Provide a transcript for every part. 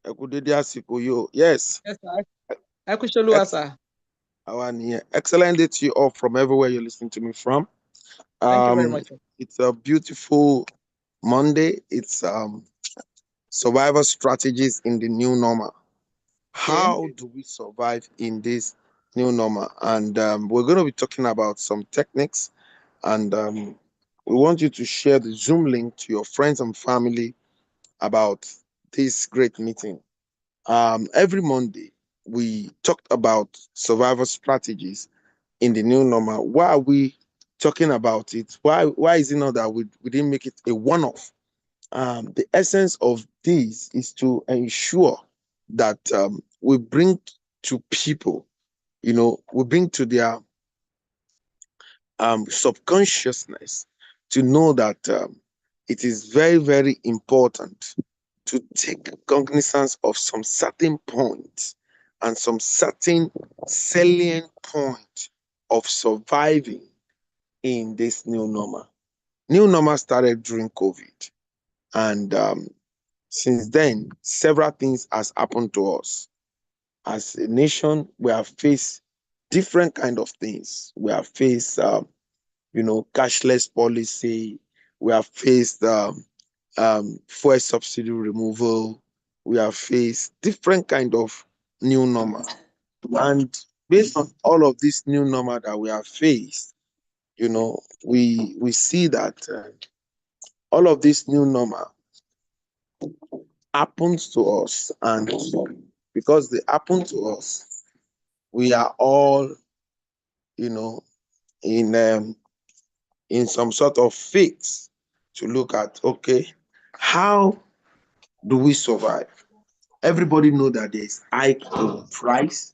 Ẹ kú dédé àsìkò yìí o. Yes, Yes, sir. Ẹ kú iṣẹ́ Olúwa, ex sir. excellent day to you all from everywhere you're listening to me from. Thank you very Um, much, sir. it's a beautiful Monday. It's survival strategies in the new normal. Okay. How do we survive in this new normal? And we're going to be talking about some techniques, and we want you to share the Zoom link to your friends and family about this great meeting. Every Monday, we talked about survival strategies in the new normal. Why are we talking about it? Why is it not that we didn't make it a one-off? The essence of this is to ensure that we bring to people, we bring to their subconsciousness to know that it is very, very important to take cognizance of some certain points and some certain salient point of surviving in this new normal. New normal started during COVID, and since then, several things has happened to us. As a nation, we have faced different kind of things. We have faced cashless policy. We have faced fuel subsidy removal. We have faced different kind of new normal. And based on all of this new normal that we have faced, we see that all of this new normal happens to us, and because they happen to us, we are all, you know, in um, in some sort of fix to look at, okay, how do we survive? Everybody know that there is hike in prices.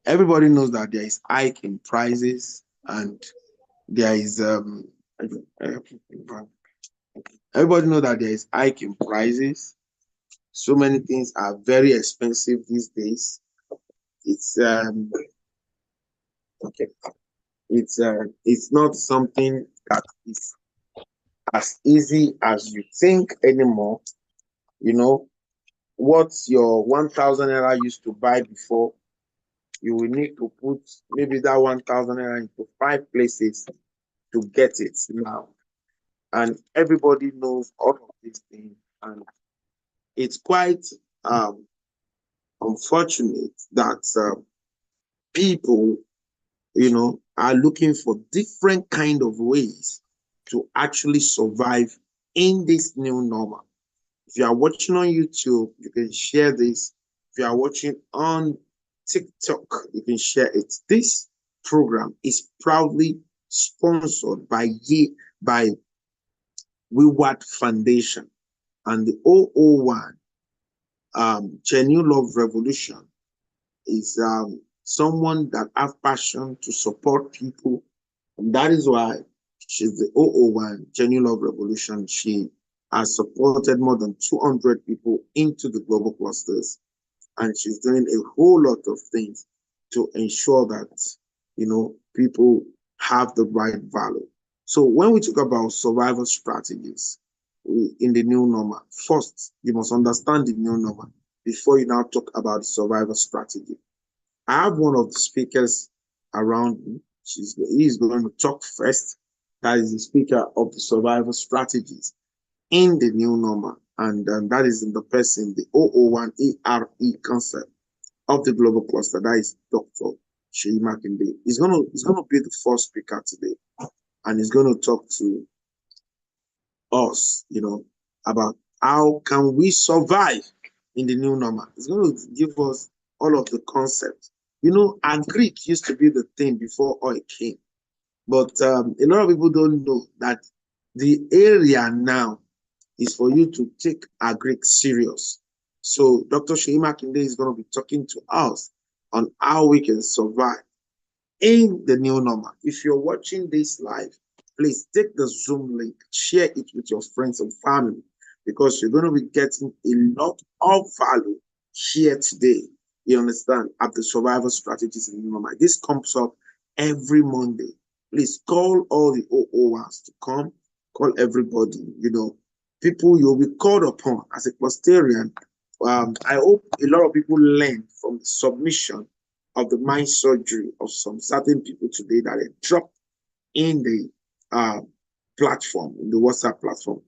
Everybody knows that there is hike in prices, and there is everybody know that there is hike in prices. So many things are very expensive these days. It's okay. It's not something that is as easy as you think anymore. You know what your 1,000 naira used to buy before, you will need to put maybe that 1,000 naira into 5 places to get it now. And everybody knows all of these things. And it's quite um, unfortunate that people, are looking for different kind of ways to actually survive in this new normal. If you are watching on YouTube, you can share this. If you are watching on TikTok, you can share it. This program is proudly sponsored by Weward Foundation and the 001 Genuine Love Revolution is someone that have passion to support people, and that is why she's the 001 Genuine Love Revolution. She has supported more than 200 people into the global clusters, and she's doing a whole lot of things to ensure that people have the right value. So when we talk about survival strategies in the new normal, first you must understand the new normal before you now talk about the survival strategy. I have one of the speakers around me. He's going to talk first. That is the speaker of the survival strategies in the new normal. And that is in the person, the 001 ERE concept of the global cluster. That is Dr. Sheyi Makinde. He's gonna be the first speaker today. And he's gonna talk to us, about how can we survive in the new normal. He's gonna give us all of the concepts. And Greek used to be the thing before oil came. But a lot of people don't know that the area now is for you to take agric serious. So Dr. Sheyi Makinde is going to be talking to us on how we can survive in the new normal. If you're watching this live, please take the Zoom link, share it with your friends and family, because you're going to be getting a lot of value here today. You understand? At the survival strategies in the new normal. This comes up every Monday. Please call all the 001s to come. Call everybody, people you'll be called upon as a clustarian. I hope a lot of people learn from the submission of the mind surgery of some certain people today that they dropped in the platform, in the WhatsApp platform.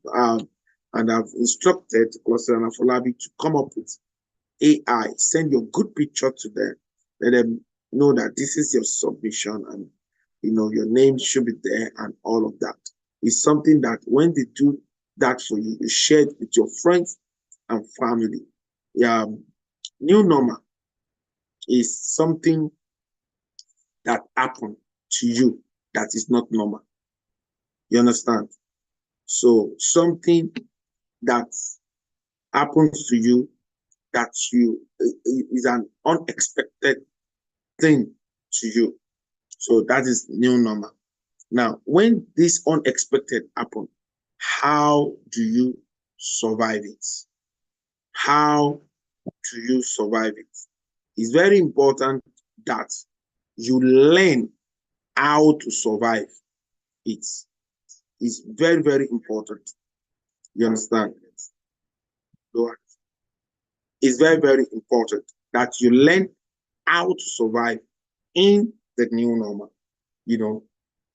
And I've instructed Cluster and Afolabi to come up with AI, send your good picture to them, let them know that this is your submission and your name should be there and all of that. It's something that when they do that for you, you share it with your friends and family. New normal is something that happened to you that is not normal. You understand? So something that happens to you that is an unexpected thing to you. So that is new normal. Now, when this unexpected happens, how do you survive it? How do you survive it? It's very important that you learn how to survive it. It's very, very important. You understand? It's very, very important that you learn how to survive in the new normal,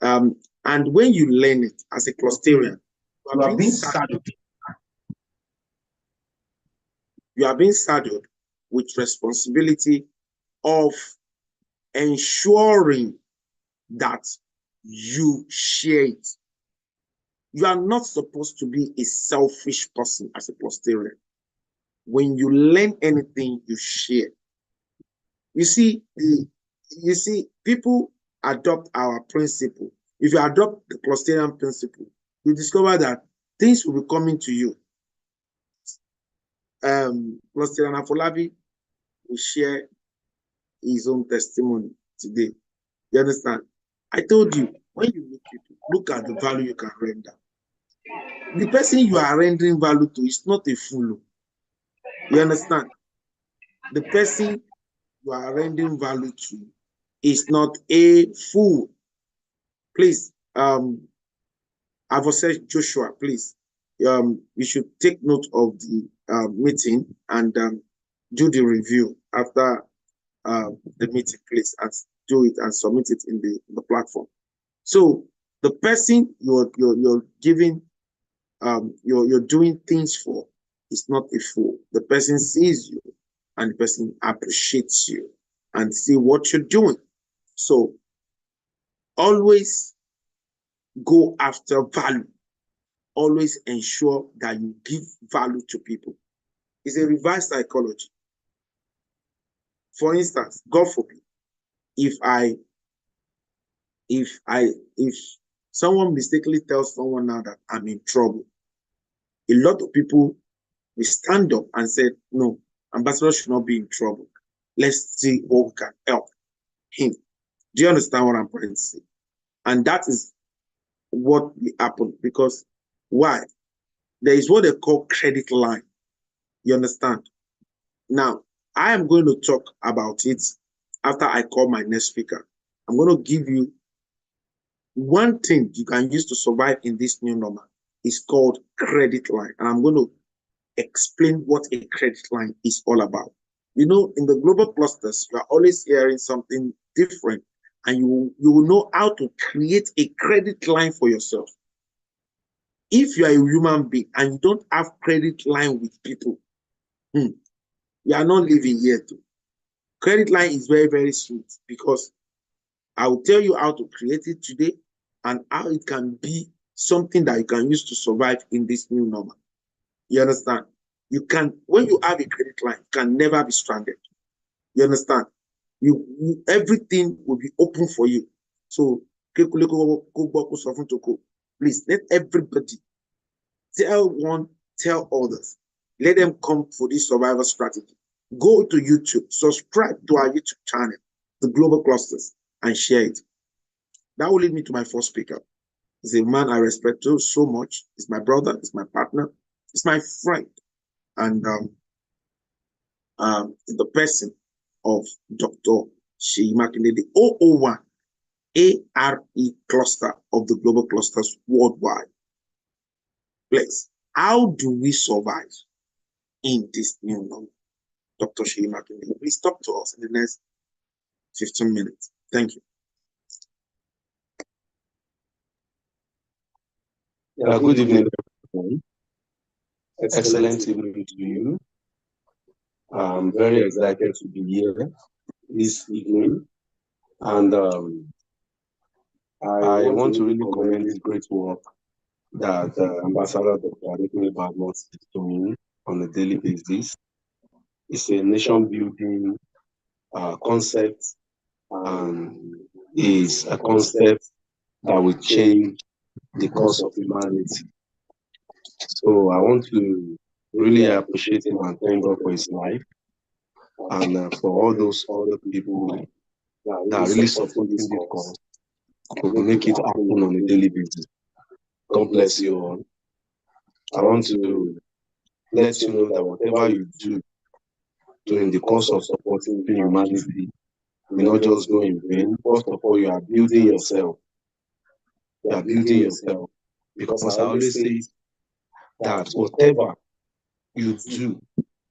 and when you learn it as a clustarian, you are being saddled. You are being saddled with responsibility of ensuring that you share it. You are not supposed to be a selfish person as a clustarian. When you learn anything, you share. You see, people adopt our principle. If you adopt the clustarian principle, you discover that things will be coming to you. Clustarian Afolabi will share his own testimony today. You understand? I told you, when you meet people, look at the value you can render. The person you are rendering value to is not a fool. You understand? The person you are rendering value to is not a fool. Please, I've said Joshua, please, you should take note of the meeting and do the review after the meeting, please, and do it and submit it in the platform. So the person you're giving, you're doing things for is not a fool. The person sees you and the person appreciates you and see what you're doing. So always go after value. Always ensure that you give value to people. It's a reverse psychology. For instance, God forbid, if someone mistakenly tells someone now that I'm in trouble, a lot of people will stand up and say, no, ambassador should not be in trouble. Let's see what we can help him. Do you understand what I'm trying to say? And that is what will happen, because why? There is what they call credit line. You understand? Now, I am going to talk about it after I call my next speaker. I'm going to give you one thing you can use to survive in this new normal. It's called credit line. And I'm going to explain what a credit line is all about. In the global clusters, you are always hearing something different, and you will know how to create a credit line for yourself. If you are a human being and you don't have credit line with people, you are not living here too. Credit line is very, very sweet, because I will tell you how to create it today and how it can be something that you can use to survive in this new normal. You understand? When you have a credit line, you can never be stranded. You understand? Everything will be open for you. So please let everybody tell others. Let them come for this survival strategy. Go to YouTube, subscribe to our YouTube channel, the Global Clusters, and share it. That will lead me to my first speaker. He's a man I respect so much. He's my brother, he's my partner, he's my friend. And the person of Dr. Sheyi Makinde, the 001 ARE cluster of the Global Clusters worldwide. Please, How do we survive in this new normal? Dr. Sheyi Makinde, please talk to us in the next 15 minutes. Thank you. Good evening, everyone. Excellent evening to you. I'm very excited to be here this evening, and I want to really commend the great work that Ambassador Dr. Adekunle Badmus is doing on a daily basis. It's a nation-building concept, and is a concept that will change the course of humanity. So I want to really appreciate him and thank God for his life, and for all those other people that are really supporting this cause to make it happen on a daily basis. God bless you all. I want to let you know that whatever you do during the course of supporting humanity will not just go in vain. First of all, you are building yourself. You are building yourself, because I always say that whatever you do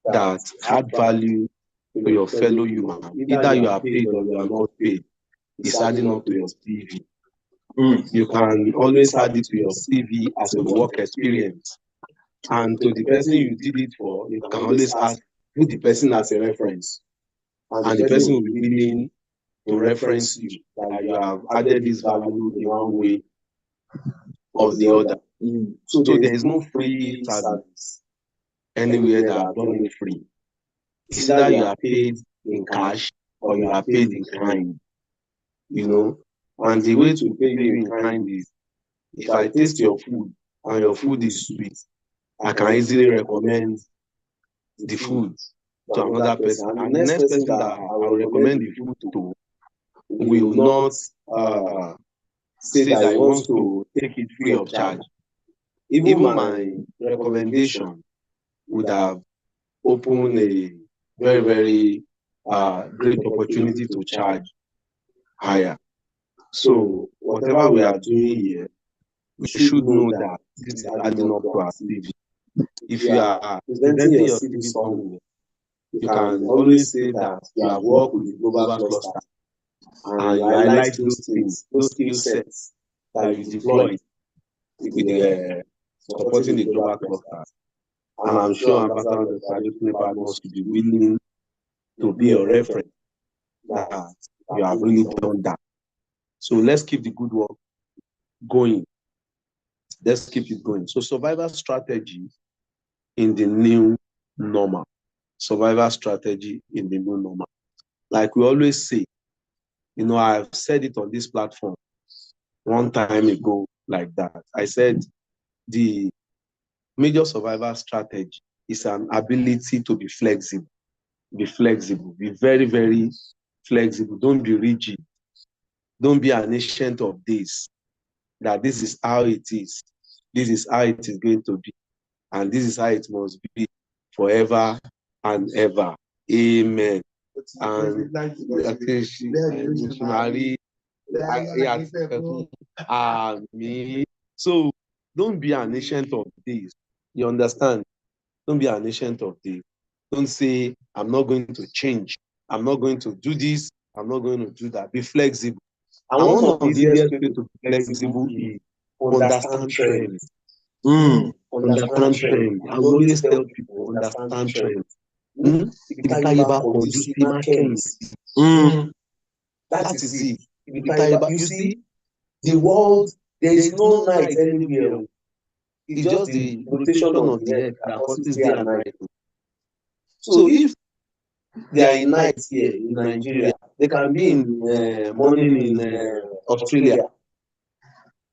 that add value to your fellow human, either you are paid or you are not paid, is adding up to your CV. You can always add it to your CV as a work experience. And to the person you did it for, you can always ask, put the person as a reference. And the person will be willing to reference you, that you have added this value in one way or the other. So there is no free service anywhere that I've done it free. It's either you are paid in cash or you are paid in kind, you know. And the way to pay you in kind is, if I taste your food and your food is sweet, I can easily recommend the food to another person. And the next person that I will recommend the food to will not say that he wants to take it free of charge. Even my recommendation would have opened a very, very great opportunity to charge higher. So whatever we are doing here, we should know that this is adding up to our CV. If you are presenting your CV somewhere, you can always say that you have worked with the global cluster and you highlight those things, those skill sets that you deploy with the supporting the global cluster. And I'm sure Ambassador Dr. Adekunle Badmus will be willing to be your reference that you have really done that. So let's keep the good work going. Let's keep it going. So survival strategy in the new normal. Survival strategy in the new normal. Like we always say, you know, I've said it on this platform one time ago like that. I said the major survival strategy is an ability to be flexible. Be flexible. Be very, very flexible. Don't be rigid. Don't be an ancient of days, that this is how it is. This is how it is going to be. And this is how it must be forever and ever. Amen. And so don't be an ancient of days. You understand? Don't be an ancient of days. Don't say, I'm not going to change. I'm not going to do this. I'm not going to do that. Be flexible. And one of the easiest ways to be flexible is understand trends. Understand trends. I will always tell people, understand trends. That is it. You see, the world, there is no night anywhere. It's just the rotation of the earth that causes day and night. So if they are in night here in Nigeria, they can be in morning in Australia.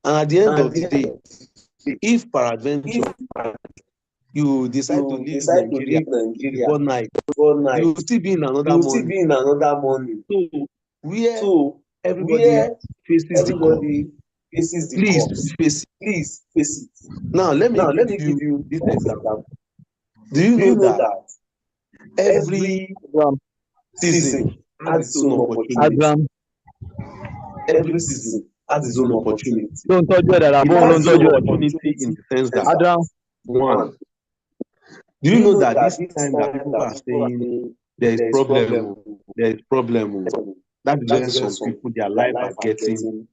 And at the end of the day, if peradventure you decide to leave Nigeria before night, you will still be in another morning. So where everybody faces the call, please face it. Now let me give you this example. Do you know that every season has its own opportunity? Every season has its own opportunity. It has its own opportunity in the sense that One, do you know that this time that people are saying there is problem, there is problem, that is when some people their life are getting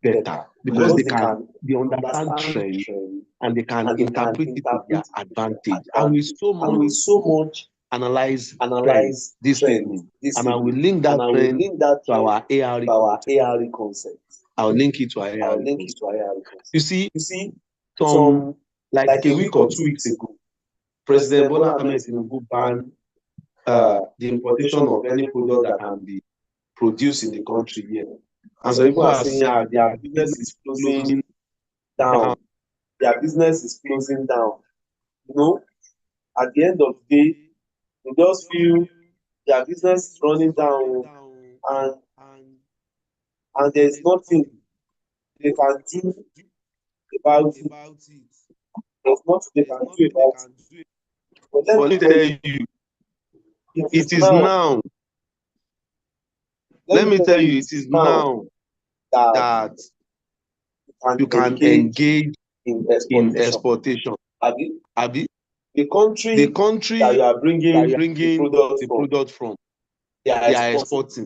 better because they understand trend and they can interpret it to their advantage. I will so much analyze trend this evening, and I will link that trend to our ARE concept. I will link it to our ARE concept. You see, some like a week or 2 weeks ago, President Bola Ahmed Tinubu banned the importation of any product that can be produced in the country here. And so people are saying their business is closing down. Their business is closing down. You know, at the end of the day, they just feel their business is running down, and there's nothing they can do about it. There's nothing they can do about it. But let me tell you, it is now. Let me tell you, it is now that you can engage in exportation. Abi, the country that you are bringing the product from, they are exporting.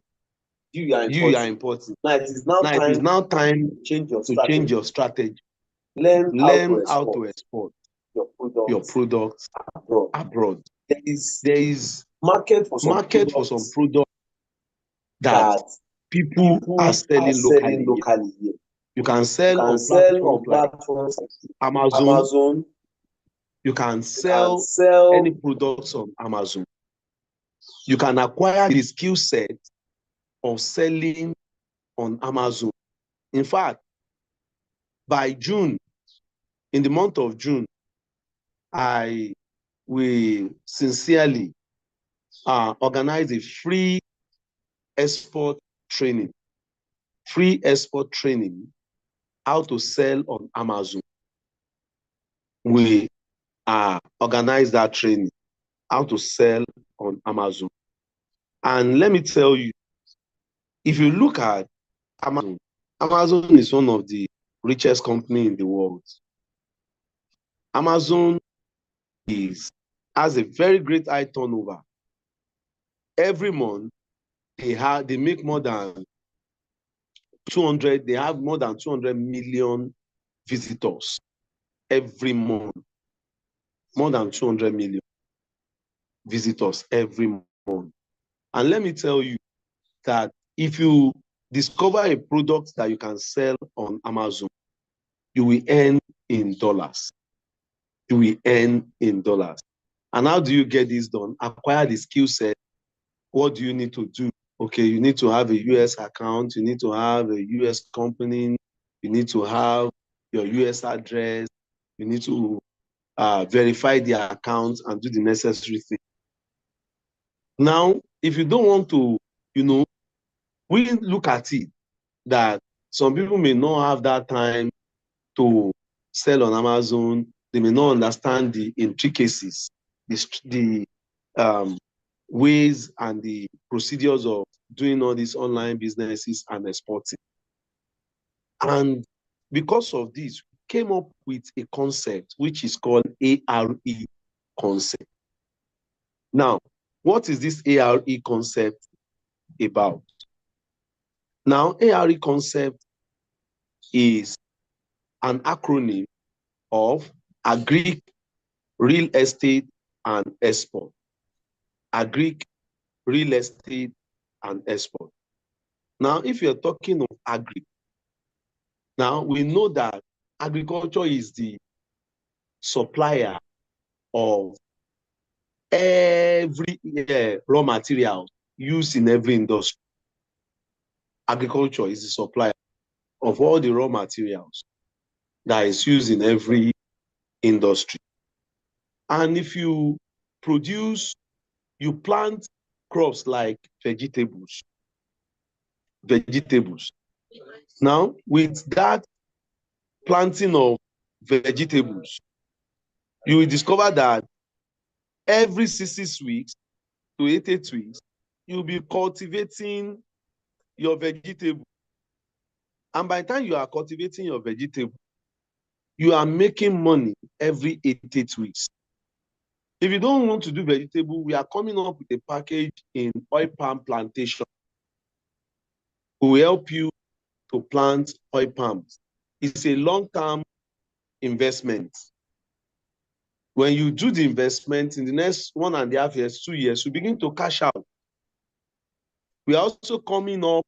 You are importing. Now it is now time to change your strategy. Learn how to export your products abroad. There is market for some products that people are selling locally here. You can sell on platforms like Amazon. You can sell any products on Amazon. You can acquire the skill set of selling on Amazon. In fact, by June, in the month of June, I will sincerely organize a free export training. Free export training, how to sell on Amazon. We organize that training, how to sell on Amazon. And let me tell you, if you look at Amazon, Amazon is one of the richest companies in the world. Amazon has a very great high turnover. Every month, they make more than 200, they have more than 200 million visitors every month. More than 200 million visitors every month. And let me tell you that if you discover a product that you can sell on Amazon, you will earn in dollars. You will earn in dollars. And how do you get this done? Acquire the skill set. What do you need to do? Okay, you need to have a US account. You need to have a US company. You need to have your US address. You need to verify the account and do the necessary thing. Now, if you don't want to, we look at it that some people may not have that time to sell on Amazon. They may not understand the intricacies, the ways and the procedures of doing all these online businesses and exporting. And because of this, we came up with a concept which is called ARE concept. Now, what is this ARE concept about? Now, ARE concept is an acronym of Agric, Real Estate, and Export. Agric, Real Estate, and Export. Now, if you're talking of agri, now we know that agriculture is the supplier of every raw material used in every industry. Agriculture is the supplier of all the raw materials that is used in every industry. And if you plant crops like vegetables. Now, with that planting of vegetables, you will discover that every 6 weeks to 8 weeks, you'll be cultivating your vegetable. And by the time you are cultivating your vegetable, you are making money every 8 weeks. If you don't want to do vegetable, we are coming up with a package in oil palm plantation. We will help you to plant oil palms. It's a long-term investment. When you do the investment in the next 1.5 years, 2 years, you begin to cash out. We are also coming up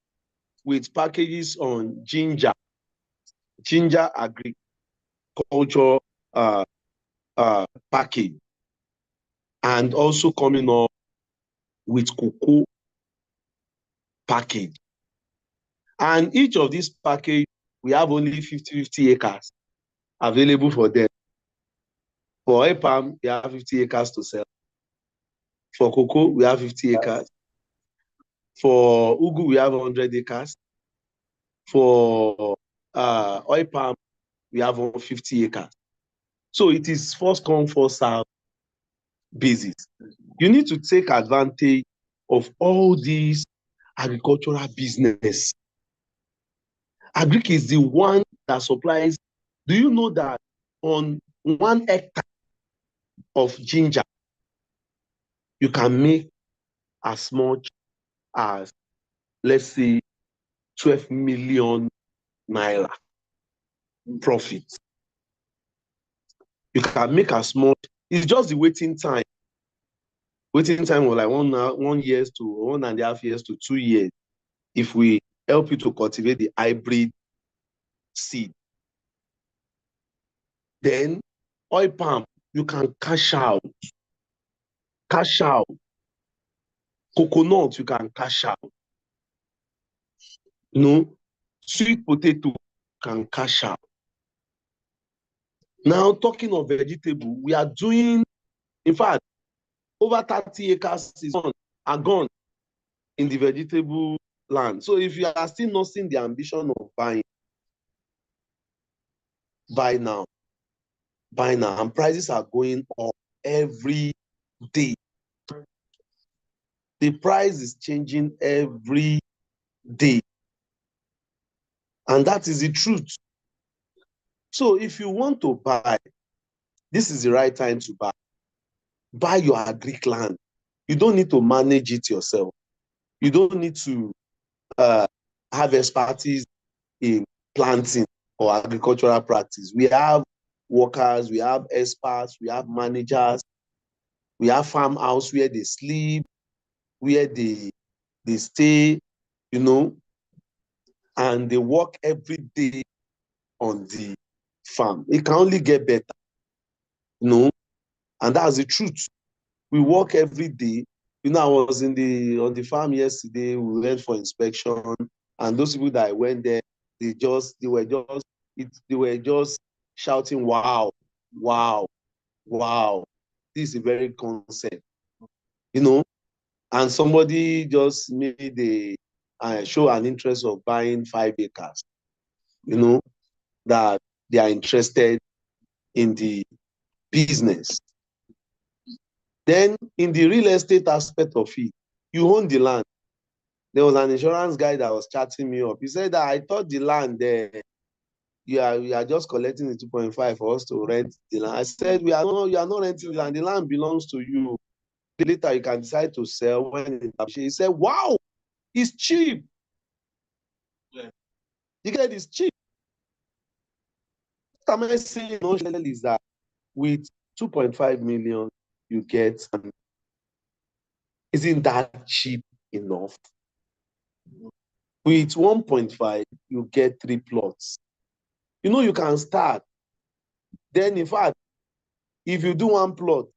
with packages on ginger agriculture package, and also coming up with cocoa package. And each of these package, we have only 50 acres available for them. For oil palm, we have 50 acres to sell. For cocoa, we have 50 acres. For ugu, we have 100 acres. For oil palm, we have 50 acres. So it is first come, first serve basis. You need to take advantage of all these agricultural business. Agric is the one that supplies. Do you know that on 1 hectare of ginger, you can make as much as, let's say, 12 million naira profit? You can make as much. It's just the waiting time. Waiting time was like 1 year to 1.5 years to 2 years. If we help you to cultivate the hybrid seed, then oil palm, you can cash out. Cash out. Coconut, you can cash out. You know, sweet potato can cash out. Now, talking of vegetable, we are doing, in fact, over 30 acres are gone in the vegetable land. So if you are still not seeing the ambition of buying, buy now. Buy now. And prices are going up every day. The price is changing every day. And that is the truth. So if you want to buy, this is the right time to buy. Buy your agric land. You don't need to manage it yourself. You don't need to have expertise in planting or agricultural practice. We have workers, we have experts, we have managers, we have farmhouse where they sleep, where they stay, you know, and they work every day on the farm. It can only get better, you know, and that's the truth. We work every day. You know, I was on the farm yesterday. We went for inspection, and those people that went there, they were just shouting, "Wow, wow, wow! This is a very concept," you know. And somebody just maybe they show an interest of buying 5 acres, you know, that they are interested in the business. Then in the real estate aspect of it, you own the land. There was an insurance guy that was chatting me up. He said that I thought the land there, you are just collecting the 2.5 for us to rent the land. I said, you are not renting the land. The land belongs to you. Later you can decide to sell when he said, wow, it's cheap. Yeah. You get it's cheap. What am I saying is that with 2.5 million you get, isn't that cheap enough? With 1.5, you get 3 plots. You know, you can start. Then, in fact, if you do one plot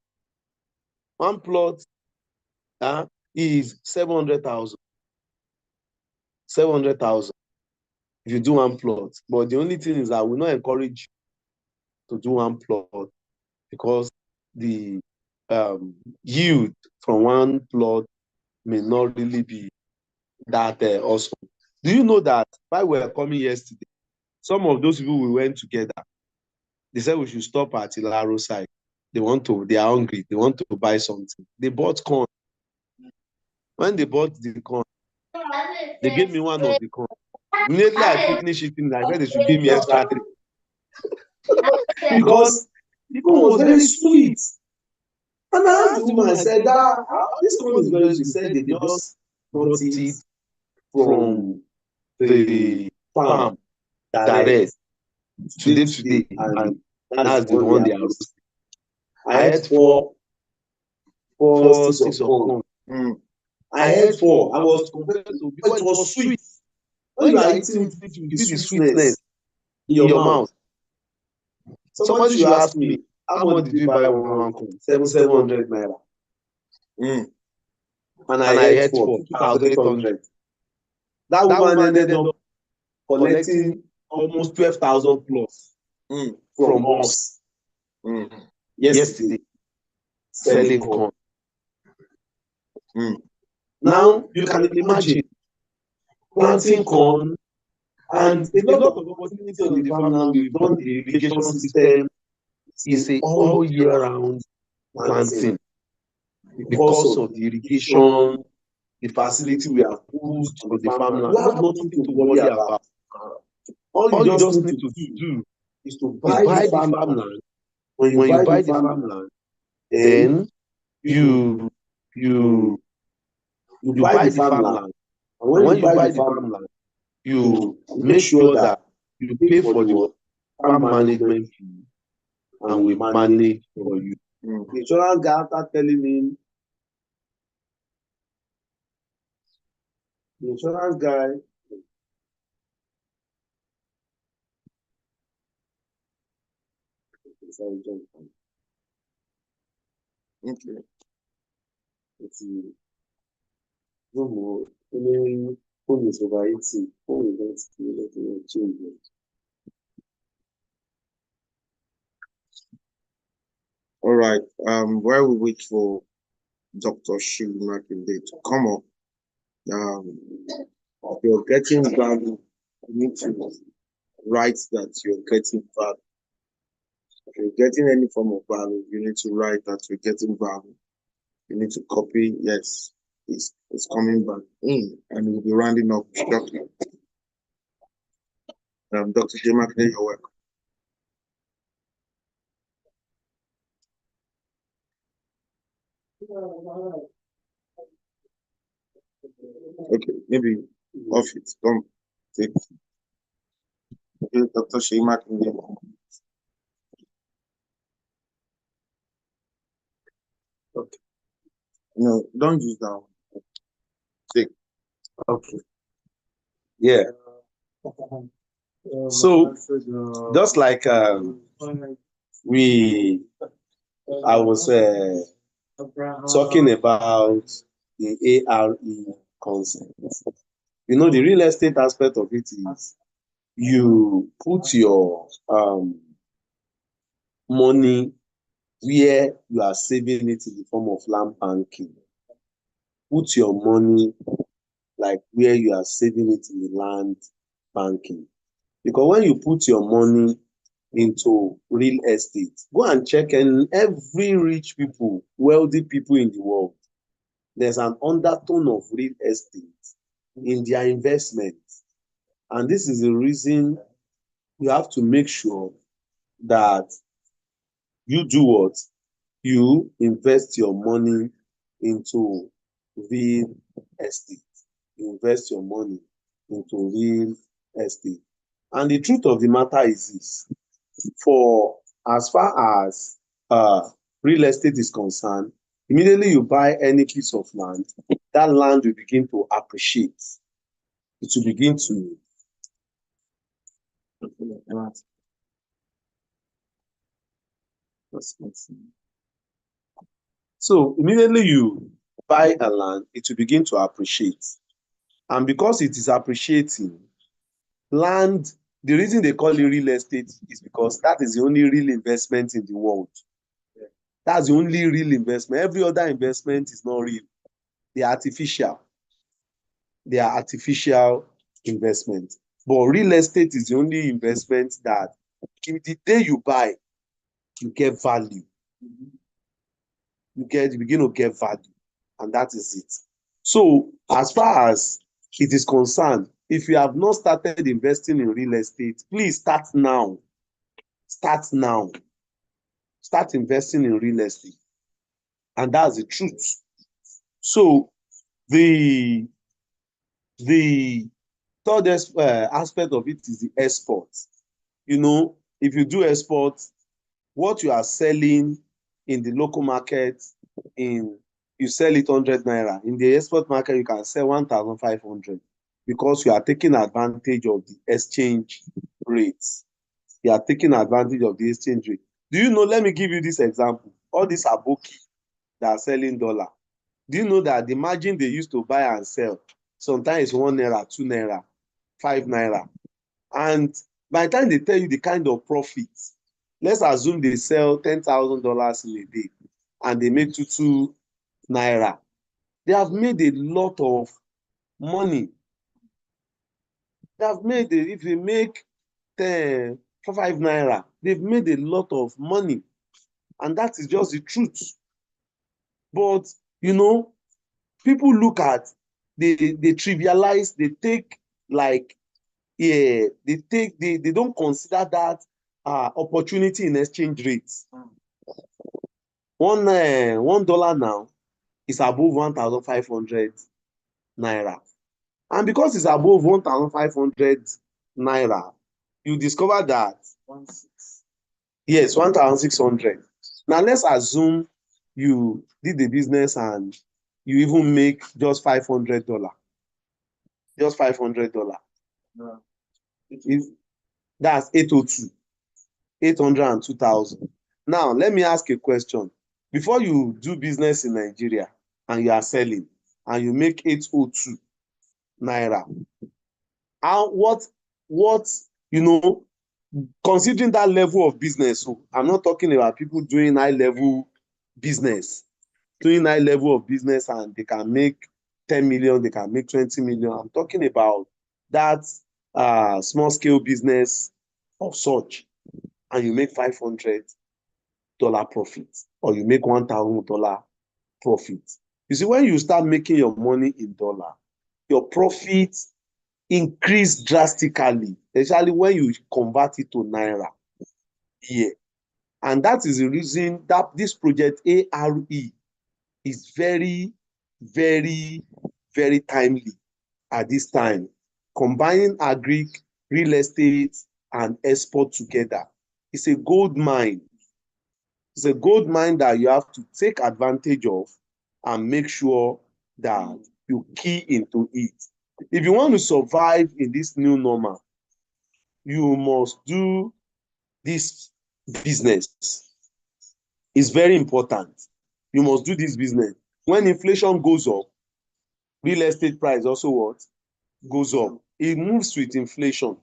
is 700,000. 700,000 if you do one plot. But the only thing is that we not encourage you to do one plot because the yield from one plot may not really be that awesome. Do you know that while we were coming yesterday, some of those people we went together, they said we should stop at Ilaro side. They are hungry. They want to buy something. They bought corn. When they bought the corn, they gave me one of the corn. Immediately I finished eating, I said they should give me extra 3. because the corn was very sweet. And I asked the woman, I said, this corn is very sweet. She said they just brought it from the farm direct today, and that's the one they are roasting. I ate four sticks of corn. I ate four. I was compared to, because it was sweet. When you are eating it, you feel the sweetness in your mouth. Somebody should ask me, how much did you buy one corn? 700 naira. And I ate for 2,800. That woman ended up collecting almost 12,000 plus from us yesterday, selling corn. Now you can imagine planting corn, and a lot of opportunity on the farmland. We've done the irrigation system. It's a all year round planting because of the irrigation, the facility we have put on the farmland. You have nothing to worry about. All you just need to do is to buy the farmland. When you buy the farmland, then you buy the farmland. And when you buy the farmland, you make sure that you pay for the farm management fee, and we manage for you. The insurance guy, after telling him, the insurance guy, okay, it's no more. Any phone is overheating. Phone is not change it. All right. While we wait for Dr. Shiv Makinde to come up, if you're getting value, you need to write that you're getting value. If you're getting any form of value, you need to write that you're getting value. You need to copy, yes, it's coming back in, and we'll be rounding up shortly. Dr. Shiv Makinde, you're welcome. Okay, maybe off it. Come, take. Okay, Dr. Shiv Makinde. Okay. No, don't use that one. Take. Okay. Yeah. So just like I was talking about the ARE concept. You know, the real estate aspect of it is you put your money where you are saving it in the form of land banking. Put your money like where you are saving it in the land banking. Because when you put your money into real estate, go and check, and every rich people, wealthy people in the world, there's an undertone of real estate in their investments. And this is the reason you have to make sure that you do what? You invest your money into real estate. You invest your money into real estate. And the truth of the matter is this: for as far as real estate is concerned, immediately you buy any piece of land, that land will begin to appreciate. It will begin to so immediately you buy a land, it will begin to appreciate. And because it is appreciating, land, the reason they call it real estate is because that is the only real investment in the world. That's the only real investment. Every other investment is not real. They are artificial. They are artificial investment. But real estate is the only investment that the day you buy, you get value. You begin to get value. And that is it. So as far as it is concerned, if you have not started investing in real estate, please start now. start now. Start investing in real estate. And that's the truth. So the third aspect of it is the export. You know, if you do export, what you are selling in the local market, you sell it 100 naira. In the export market, you can sell 1,500 because you are taking advantage of the exchange rates. You are taking advantage of the exchange rate. Do you know, let me give you this example. All these aboki that are selling dollar. Do you know that the margin they used to buy and sell sometimes 1 naira, 2 naira, 5 naira? And by the time they tell you the kind of profit, let's assume they sell $10,000 in a day and they make 2 naira. They have made a lot of money. They have made, if they make 10, 5 naira, they've made a lot of money. And that is just the truth. But, you know, people look at, they trivialize, they take like, yeah, they don't consider that opportunity in exchange rates. $1 now is above 1,500 naira. And because it's above 1,500 naira, you discover that, yes, 1,600. Now let's assume you did the business and you even make just $500. Just $500. That's 802. 802,000. Now, let me ask a question. Before you do business in Nigeria and you are selling and you make 802 naira, what, you know, considering that level of business, so I'm not talking about people doing high level business, and they can make 10 million, they can make 20 million. I'm talking about that small scale business of such, and you make $500 profit or you make $1,000 profit. You see, when you start making your money in dollar, your profit increase drastically, especially when you convert it to naira. Yeah. And that is the reason that this project ARE is very, very, very timely at this time. Combining agric, real estate, and export together. It's a gold mine. It's a gold mine that you have to take advantage of and make sure that you key into it. If you want to survive in this new normal, you must do this business. It's very important. You must do this business. When inflation goes up, real estate price also what? Goes up. It moves with inflation.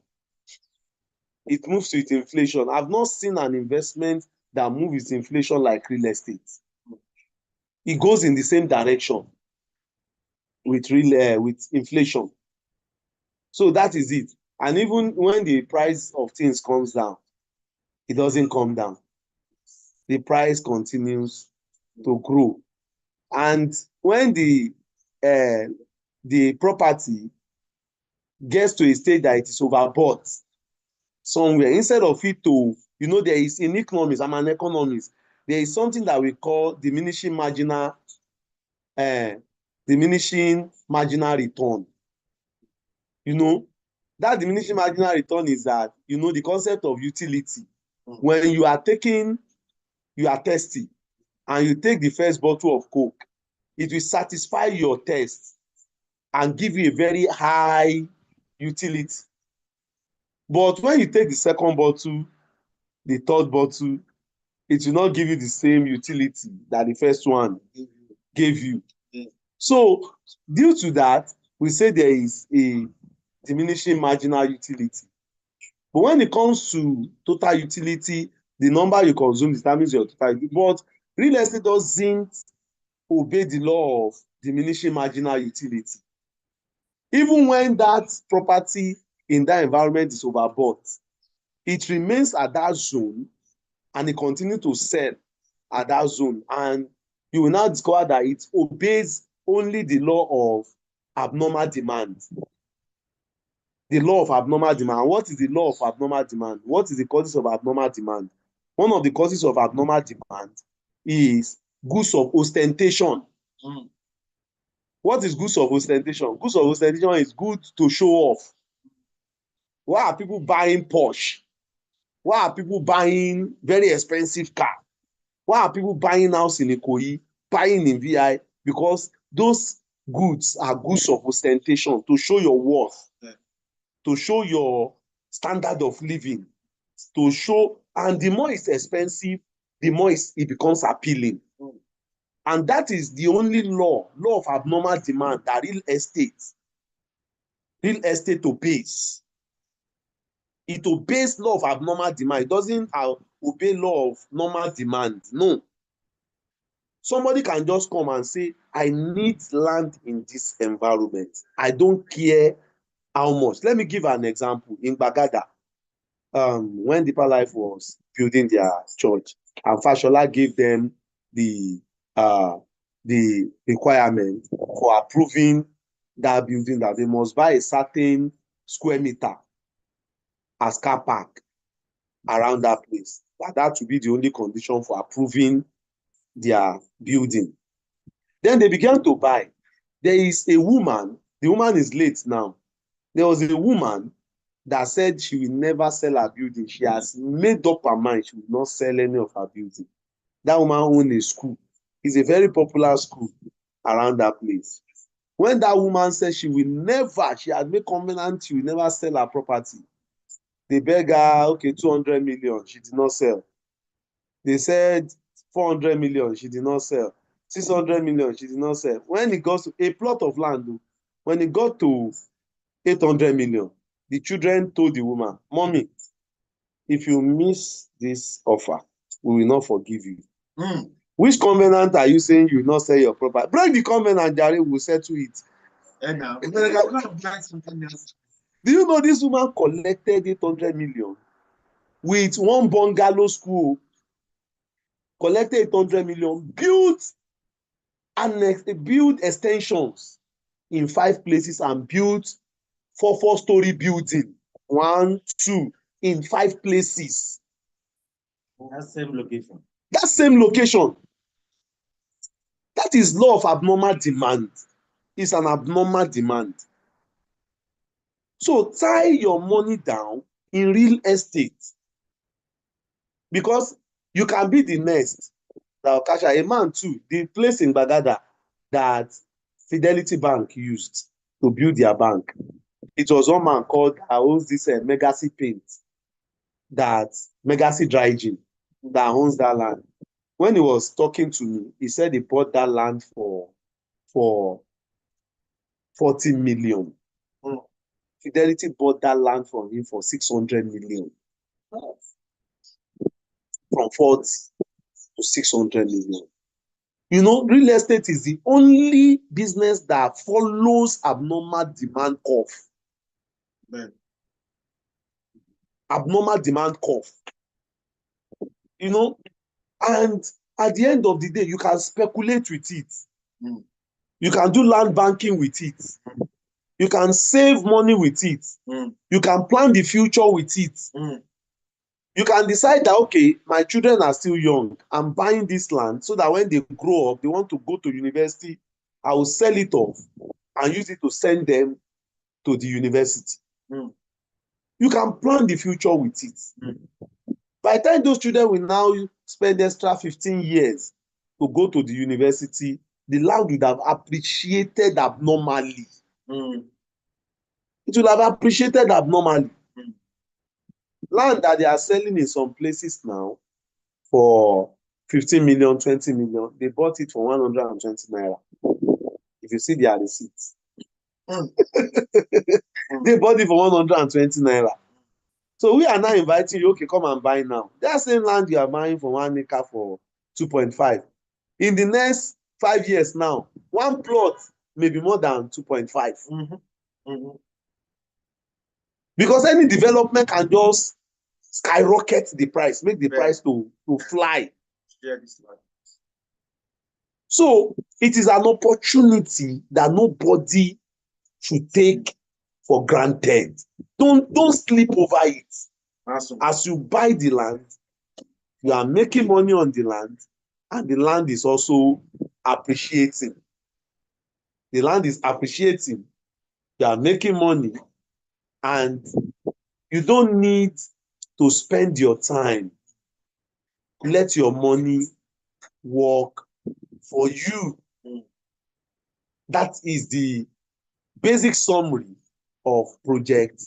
It moves with inflation. I've not seen an investment that moves with inflation like real estate. It goes in the same direction with inflation. So that is it. And even when the price of things comes down, it doesn't come down. The price continues to grow. And when the property gets to a stage that it is overbought somewhere, instead of it to, you know, there is in economics, I'm an economist, there is something that we call diminishing marginal return. You know, that diminishing marginal return is that, you know, the concept of utility. When you are thirsty, and you take the first bottle of Coke, it will satisfy your thirst and give you a very high utility. But when you take the second bottle, the third bottle, it will not give you the same utility that the first one gave you. So due to that, we say there is a diminishing marginal utility. But when it comes to total utility, the number you consume determines your total utility. But real estate doesn't obey the law of diminishing marginal utility. Even when that property in that environment is overbought, it remains at that zone and it continues to sell at that zone. And you will now discover that it obeys only the law of abnormal demand. the law of abnormal demand. What is the law of abnormal demand? What is the causes of abnormal demand? One of the causes of abnormal demand is goods of ostentation. What is goods of ostentation? Goods of ostentation is goods to show off. Why are people buying Porsche? Why are people buying very expensive car? Why are people buying house in Ikoyi, buying in VI? Because those goods are goods of ostentation, to show your worth, to show your standard of living, to show, and the more it's expensive, the more it becomes appealing. And that is the only law of abnormal demand that real estate obeys. It obeys law of abnormal demand. It doesn't obey law of normal demand. No. Somebody can just come and say, I need land in this environment. I don't care how much. Let me give an example. In Bagada, when Deeper Life was building their church, and Fashola gave them the requirement for approving that building, that they must buy a certain square meter as car park around that place. That would be the only condition for approving their building. Then they began to buy. There is a woman, the woman is late now. There was a woman that said she will never sell her building. She has made up her mind she will not sell any of her building. That woman owns a school. It's a very popular school around that place. When that woman said she had made covenant, she will never sell her property. They beg her, okay, 200 million, she did not sell. They said 400 million, she did not sell. 600 million, she did not sell. When it got to a plot of land, when it got to 800 million, the children told the woman, Mommy, if you miss this offer, we will not forgive you. Which covenant are you saying you will not sell your property? Break the covenant, Jerry, will settle it. Do you know this woman collected 800 million with one bungalow school? Collected 800 million, built extensions in 5 places, and built 4-story building, 1, 2, in 5 places. That same location. That same location. That is law of abnormal demand. It's an abnormal demand. So tie your money down in real estate, because you can be the next. Now, Kasha, a man too, the place in Bagada that Fidelity Bank used to build their bank, it was one man called that owns this Megacy Paint, that Megacy Dry Gin, that owns that land. When he was talking to me, he said he bought that land for 40 million. Fidelity bought that land from him for 600 million. From 40 to 600 million. You know, real estate is the only business that follows abnormal demand curve. Abnormal demand curve. You know, and at the end of the day, you can speculate with it. You can do land banking with it. You can save money with it. You can plan the future with it. You can decide that, okay, my children are still young. I'm buying this land so that when they grow up, they want to go to university, I will sell it off and use it to send them to the university. You can plan the future with it. By the time those children will now spend extra 15 years to go to the university, the land would have appreciated abnormally. It will have appreciated abnormally. Land that they are selling in some places now for 15 million, 20 million, they bought it for 120 naira. If you see their receipts, they bought it for 120 naira. So we are now inviting you, okay, come and buy now. That same land you are buying for 1 acre for 2.5. In the next 5 years now, one plot may be more than 2.5. Because any development can just skyrocket the price, make the price to fly. So it is an opportunity that nobody should take for granted. Don't sleep over it. As you buy the land, you are making money on the land, and the land is also appreciating. The land is appreciating. You are making money, and you don't need to spend your time. Let your money work for you. That is the basic summary of Project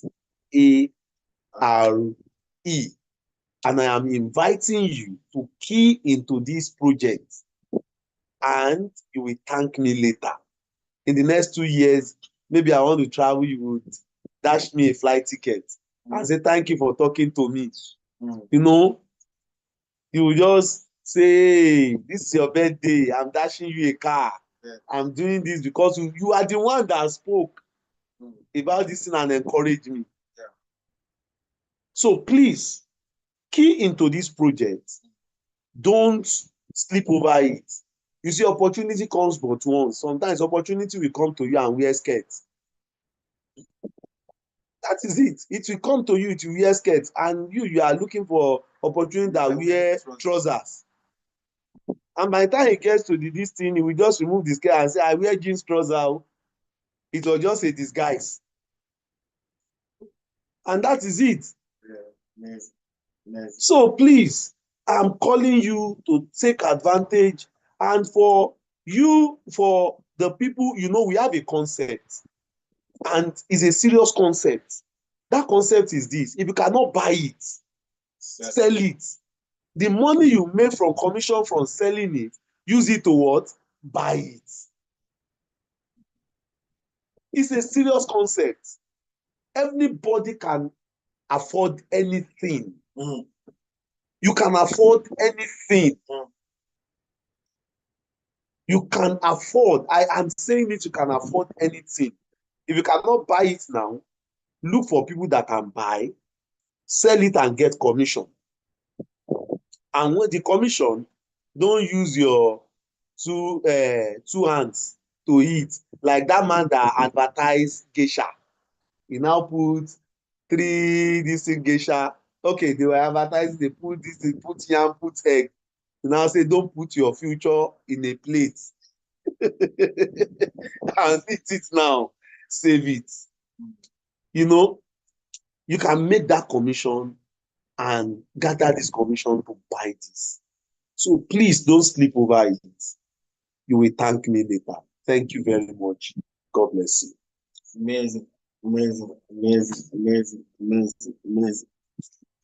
ARE. And I am inviting you to key into this project, and you will thank me later. In the next 2 years, maybe I want to travel, you would dash me a flight ticket and say, thank you for talking to me. You know, you will just say, this is your birthday, I'm dashing you a car. I'm doing this because you are the one that spoke about this thing and encouraged me. So please, key into this project. Don't sleep over it. You see, opportunity comes but once. Sometimes opportunity will come to you and wear skirts. That is it. It will come to you to wear skirts, and you are looking for opportunity that wear trousers. And by the time it gets to this thing, you will just remove the skirt and say, I wear jeans trouser. It was just a disguise. And that is it. So please, I'm calling you to take advantage. And for you, for the people, you know, we have a concept, and it's a serious concept. That concept is this: if you cannot buy it, sell it. The money you make from commission from selling it, use it to what? Buy it. It's a serious concept. Everybody can afford anything. You can afford anything. You can afford. I am saying it, you can afford anything. If you cannot buy it now, look for people that can buy, sell it and get commission. And when the commission, don't use your two hands to eat. Like that man that advertised geisha. He now put 3 this thing geisha. Okay, they were advertising, they put this, they put yam, put egg. You now say, don't put your future in a plate. And eat it now. Save it. You know, you can make that commission and gather this commission to buy this. So please don't sleep over it. You will thank me later. Thank you very much. God bless you. Amazing, amazing, amazing, amazing, amazing, amazing.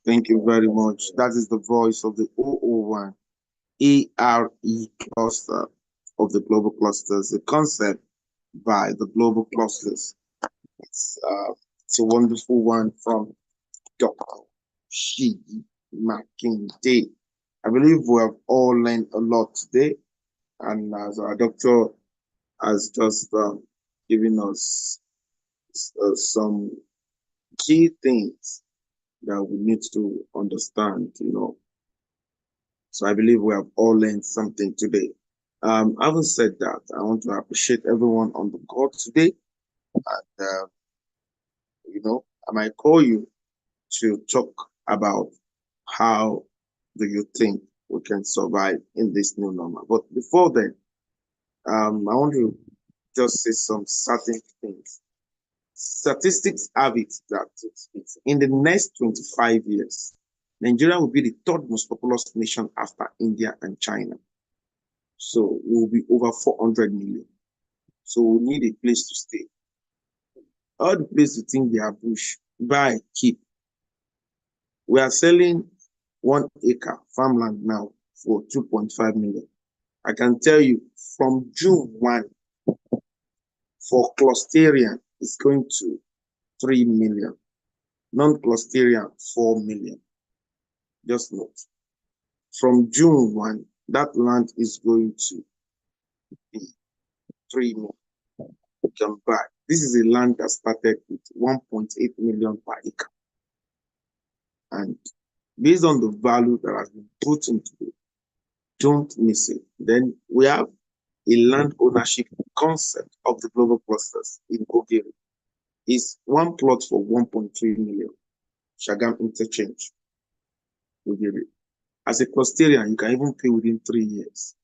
Thank you very much. That is the voice of the 001 ARE cluster of the global clusters, a concept by the global clusters. It's a wonderful one from Dr. Shi Makinde. I believe we have all learned a lot today, and as our doctor has just given us some key things that we need to understand, you know. So I believe we have all learned something today. Having said that, I want to appreciate everyone on the call today. And, you know, I might call you to talk about how do you think we can survive in this new normal. But before then, I want to just say some certain things. Statistics have it that in the next 25 years, Nigeria will be the third most populous nation after India and China. So we will be over 400 million. So we need a place to stay. All the places you think they are bush, buy, keep. We are selling 1 acre farmland now for 2.5 million. I can tell you from June 1 for clusterian, it's going to 3 million. Non-clusterian, 4 million. Just note. From June 1, that land is going to be 3 million. You can buy. This is a land that started with 1.8 million per acre. And based on the value that has been put into it, don't miss it. Then we have a land ownership concept of the global clusters in Ogiri. is one plot for 1.3 million. Shagam interchange. Will give it. As a clusterian, you can even pay within 3 years.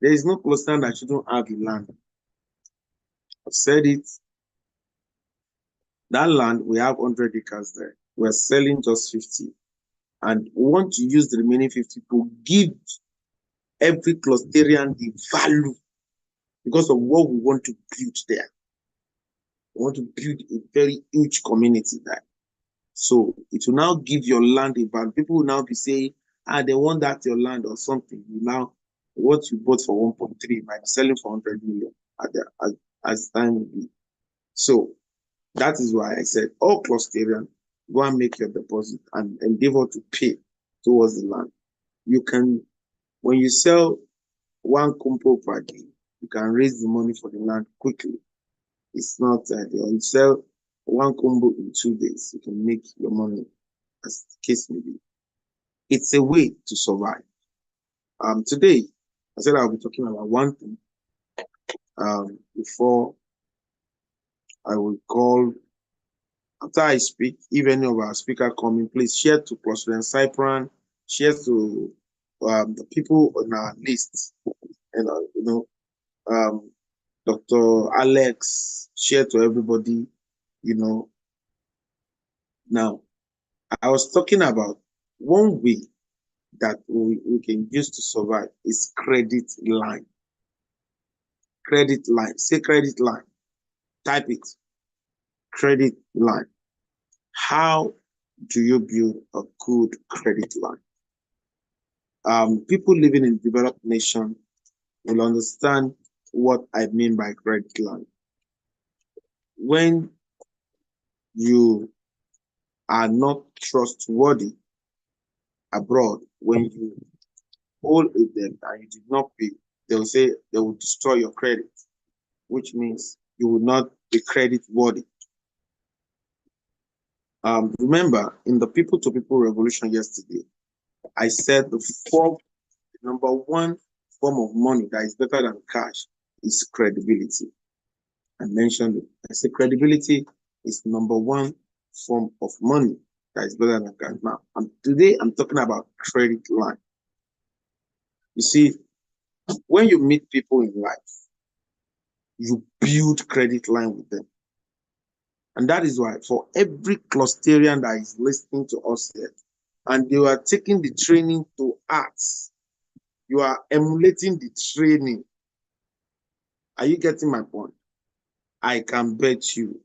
There is no cluster that you don't have the land. I've said it. That land, we have 100 acres there. We're selling just 50. And we want to use the remaining 50 to give every clusterian the value because of what we want to build there. We want to build a very huge community there. So it will now give your land a value. People will now be saying, they want that your land or something. Now, what you bought for 1.3 might be selling for 100 million as time will be. So that is why I said, all clusterian, go and make your deposit and endeavor to pay towards the land. You can, when you sell one compo per day, you can raise the money for the land quickly. It's not you sell one combo in 2 days, you can make your money, as the case may be. It's a way to survive. Today, I said I'll be talking about one thing before I will call. After I speak, if any of our speakers come in, please share to President Cypran, share to the people on our list, and Dr. Alex, share to everybody, Now, I was talking about one way that we can use to survive is credit line. Credit line. Say credit line. Type it. Credit line. How do you build a good credit line? People living in developed nations will understand what I mean by credit line. When you are not trustworthy abroad, when you owe a debt and you did not pay, they will say they will destroy your credit, which means you will not be credit worthy. Remember, in the people-to-people revolution yesterday, I said the number one form of money that is better than cash is credibility. I mentioned it. I said credibility is number one form of money that is better than cash. Now, today I'm talking about credit line. You see, when you meet people in life, you build credit line with them. And that is why for every clusterian that is listening to us here, and you are taking the training to arts, you are emulating the training. Are you getting my point? I can bet you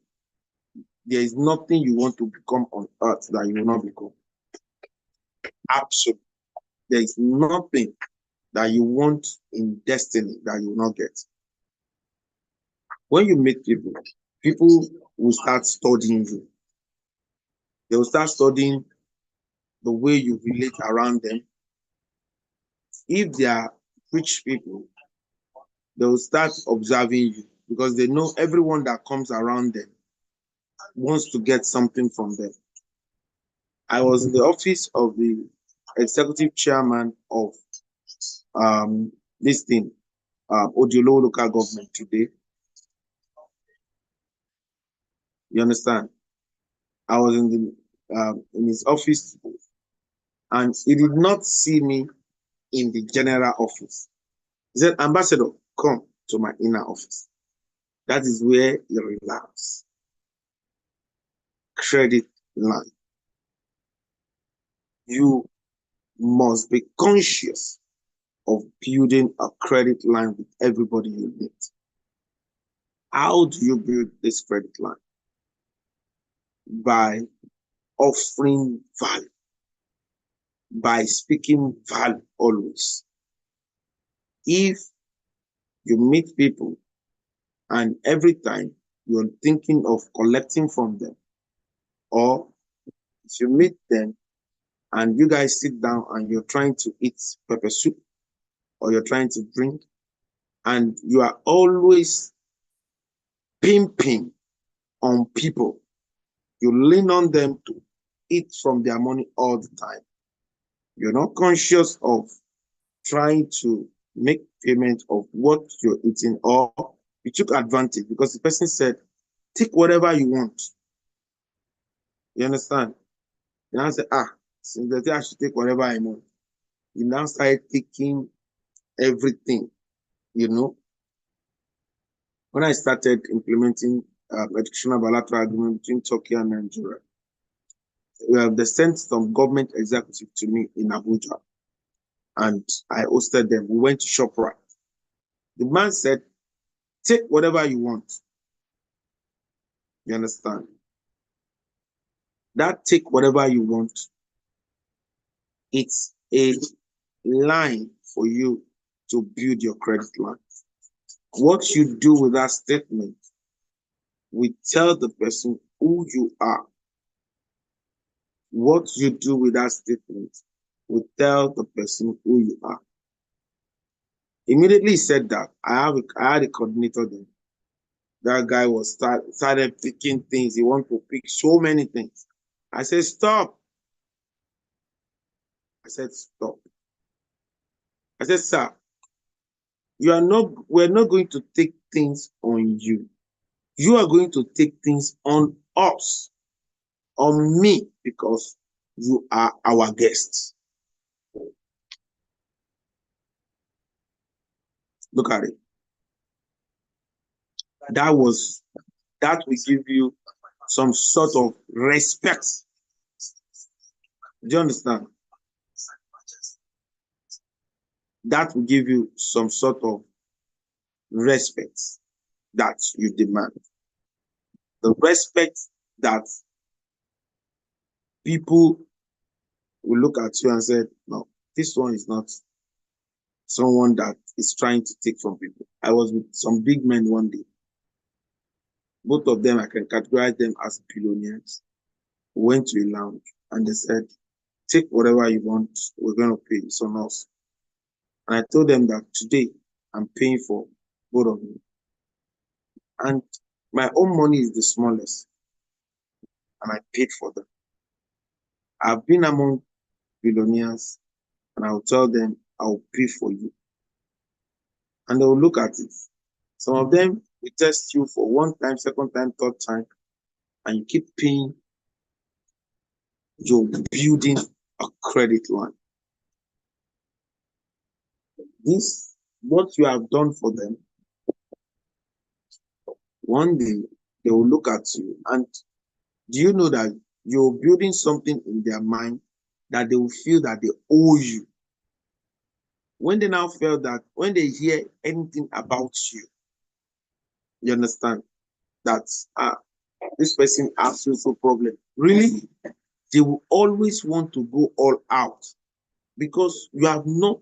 there is nothing you want to become on earth that you will not become. Absolutely. There is nothing that you want in destiny that you will not get. When you meet people, people will start studying you. They will start studying the way you relate around them. If they are rich people, they will start observing you because they know everyone that comes around them wants to get something from them. I was in the office of the executive chairman of this thing, Odiolo local government today. You understand? I was in his office, and he did not see me in the general office. He said, "Ambassador, come to my inner office." That is where he relaxes. Credit line. You must be conscious of building a credit line with everybody you meet. How do you build this credit line? By offering value, by speaking value always. If you meet people and every time you're thinking of collecting from them, or if you meet them and you guys sit down and you're trying to eat pepper soup or you're trying to drink, and you are always pimping on people, you lean on them to eat from their money all the time. You're not conscious of trying to make payment of what you're eating, or you took advantage because the person said, take whatever you want. You understand? You now say, since the day I should take whatever I want. You now start taking everything, you know. When I started implementing educational bilateral agreement between Turkey and Nigeria, they sent some government executive to me in Abuja, and I hosted them. We went to ShopRite. The man said, take whatever you want. You understand? That take whatever you want, it's a line for you to build your credit line. What you do with that statement will tell the person who you are. What you do with that statement will tell the person who you are. Immediately he said that, I had a coordinator then. That guy was started picking things. He wanted to pick so many things. I said, stop. I said, stop. I said, sir, we're not going to take things on you. You are going to take things on us, on me, because you are our guests. Look at it. That will give you some sort of respect. Do you understand? That will give you some sort of respect that you demand. The respect that people will look at you and say, no, this one is not someone that is trying to take from people. I was with some big men one day. Both of them, I can categorize them as billionaires. We went to a lounge and they said, take whatever you want, we're going to pay, it's on us. And I told them that today I'm paying for both of you. And my own money is the smallest. And I paid for them. I've been among billionaires and I'll tell them I'll pay for you. And they will look at it. Some of them will test you for one time, second time, third time, and you keep paying. You're building a credit line. This, what you have done for them, one day they will look at you, and do you know that you're building something in their mind that they will feel that they owe you? When they now feel that, when they hear anything about you, you understand that this person has social problem. Really, they will always want to go all out because you have not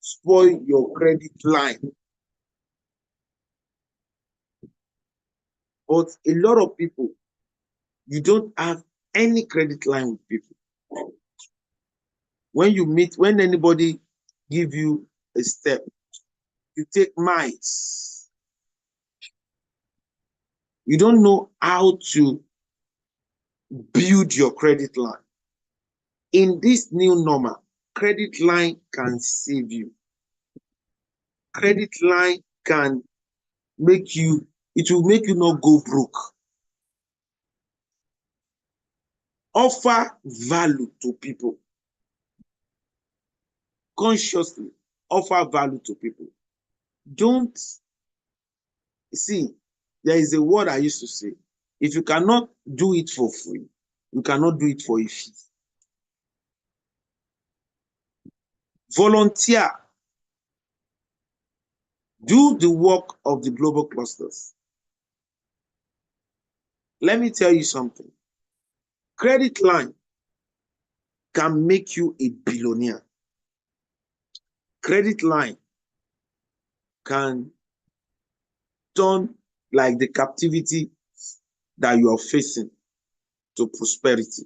spoiled your credit line. But a lot of people, you don't have any credit line with people. When you meet, when anybody give you a step, you take miles. You don't know how to build your credit line. In this new normal, credit line can save you. Credit line can make you, it will make you not go broke. Offer value to people. Consciously offer value to people. Don't see, there is a word I used to say, if you cannot do it for free, you cannot do it for a fee. Volunteer. Do the work of the global clusters. Let me tell you something. Credit line can make you a billionaire. Credit line can turn like the captivity that you are facing to prosperity.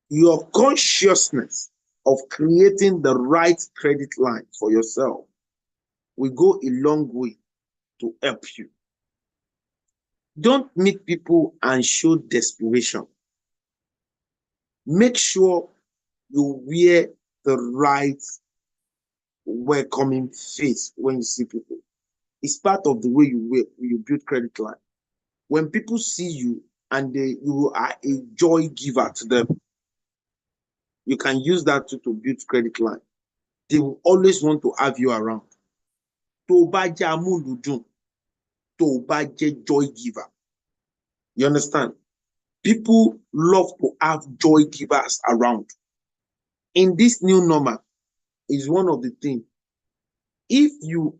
Your consciousness of creating the right credit line for yourself will go a long way to help you. Don't meet people and show desperation. Make sure you wear the right welcoming face when you see people. It's part of the way you build credit line. When people see you and you are a joy giver to them, you can use that to build credit line. They will always want to have you around. Tó bá jẹ́ amúlùúdùn, tó bá jẹ́ joy giver. You understand? People love to have joy givers around. In this new normal, is one of the things. If you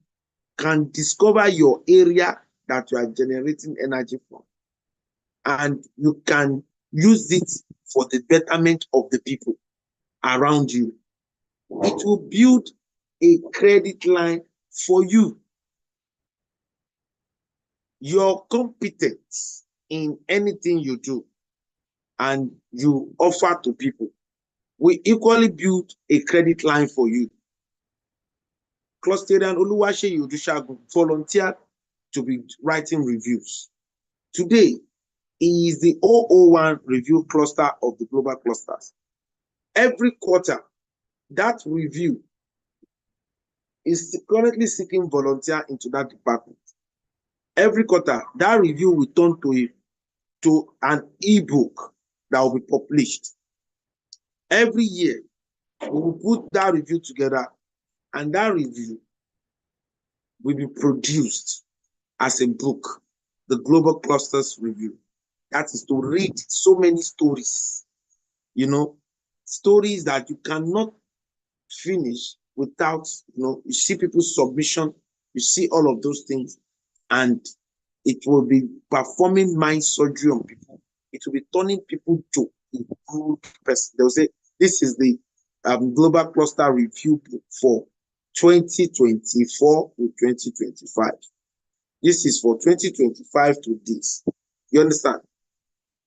can discover your area that you are generating energy from, and you can use it for the betterment of the people around you, it will build a credit line for you. Your competence in anything you do and you offer to people will equally build a credit line for you. Clusterian Oluwaseyi Odushagun volunteered to be writing reviews. Today, he is the 001 review cluster of the global clusters. Every quarter, that review is currently seeking volunteer into that department. Every quarter, that review will turn to an ebook that will be published. Every year, we will put that review together, and that review will be produced as a book, the Global Clusters Review. That is to read so many stories, stories that you cannot finish without, you see people's submission, you see all of those things, and it will be performing mind surgery on people. It will be turning people to a good person. They'll say, this is the Global Cluster Review book for 2024 to 2025. This is for 2025 to this. You understand?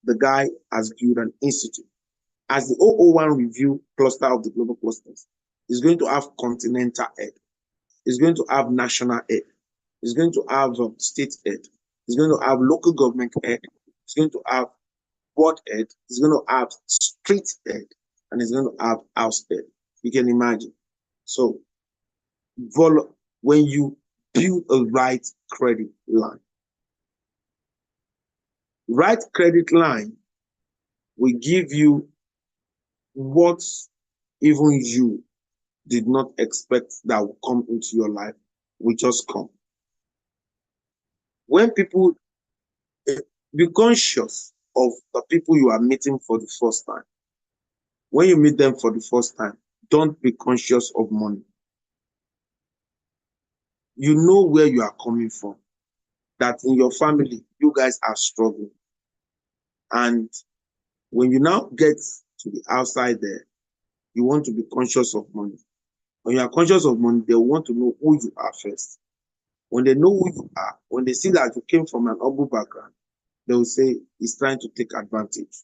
The guy has built an institute. As the 001 review cluster of the global clusters, is going to have continental head. It's going to have national head. It's going to have state head. It's going to have local government head. It's going to have board head. It's going to have street head. And it's going to have house head. You can imagine. So, when you build a right credit line will give you what even you did not expect that will come into your life will just come. When people be conscious of the people you are meeting for the first time. When you meet them for the first time, don't be conscious of money. You know where you are coming from, that in your family, you guys are struggling. And when you now get to the outside there, you want to be conscious of money. When you are conscious of money, they want to know who you are first. When they know who you are, when they see that you came from an humble background, they will say he's trying to take advantage.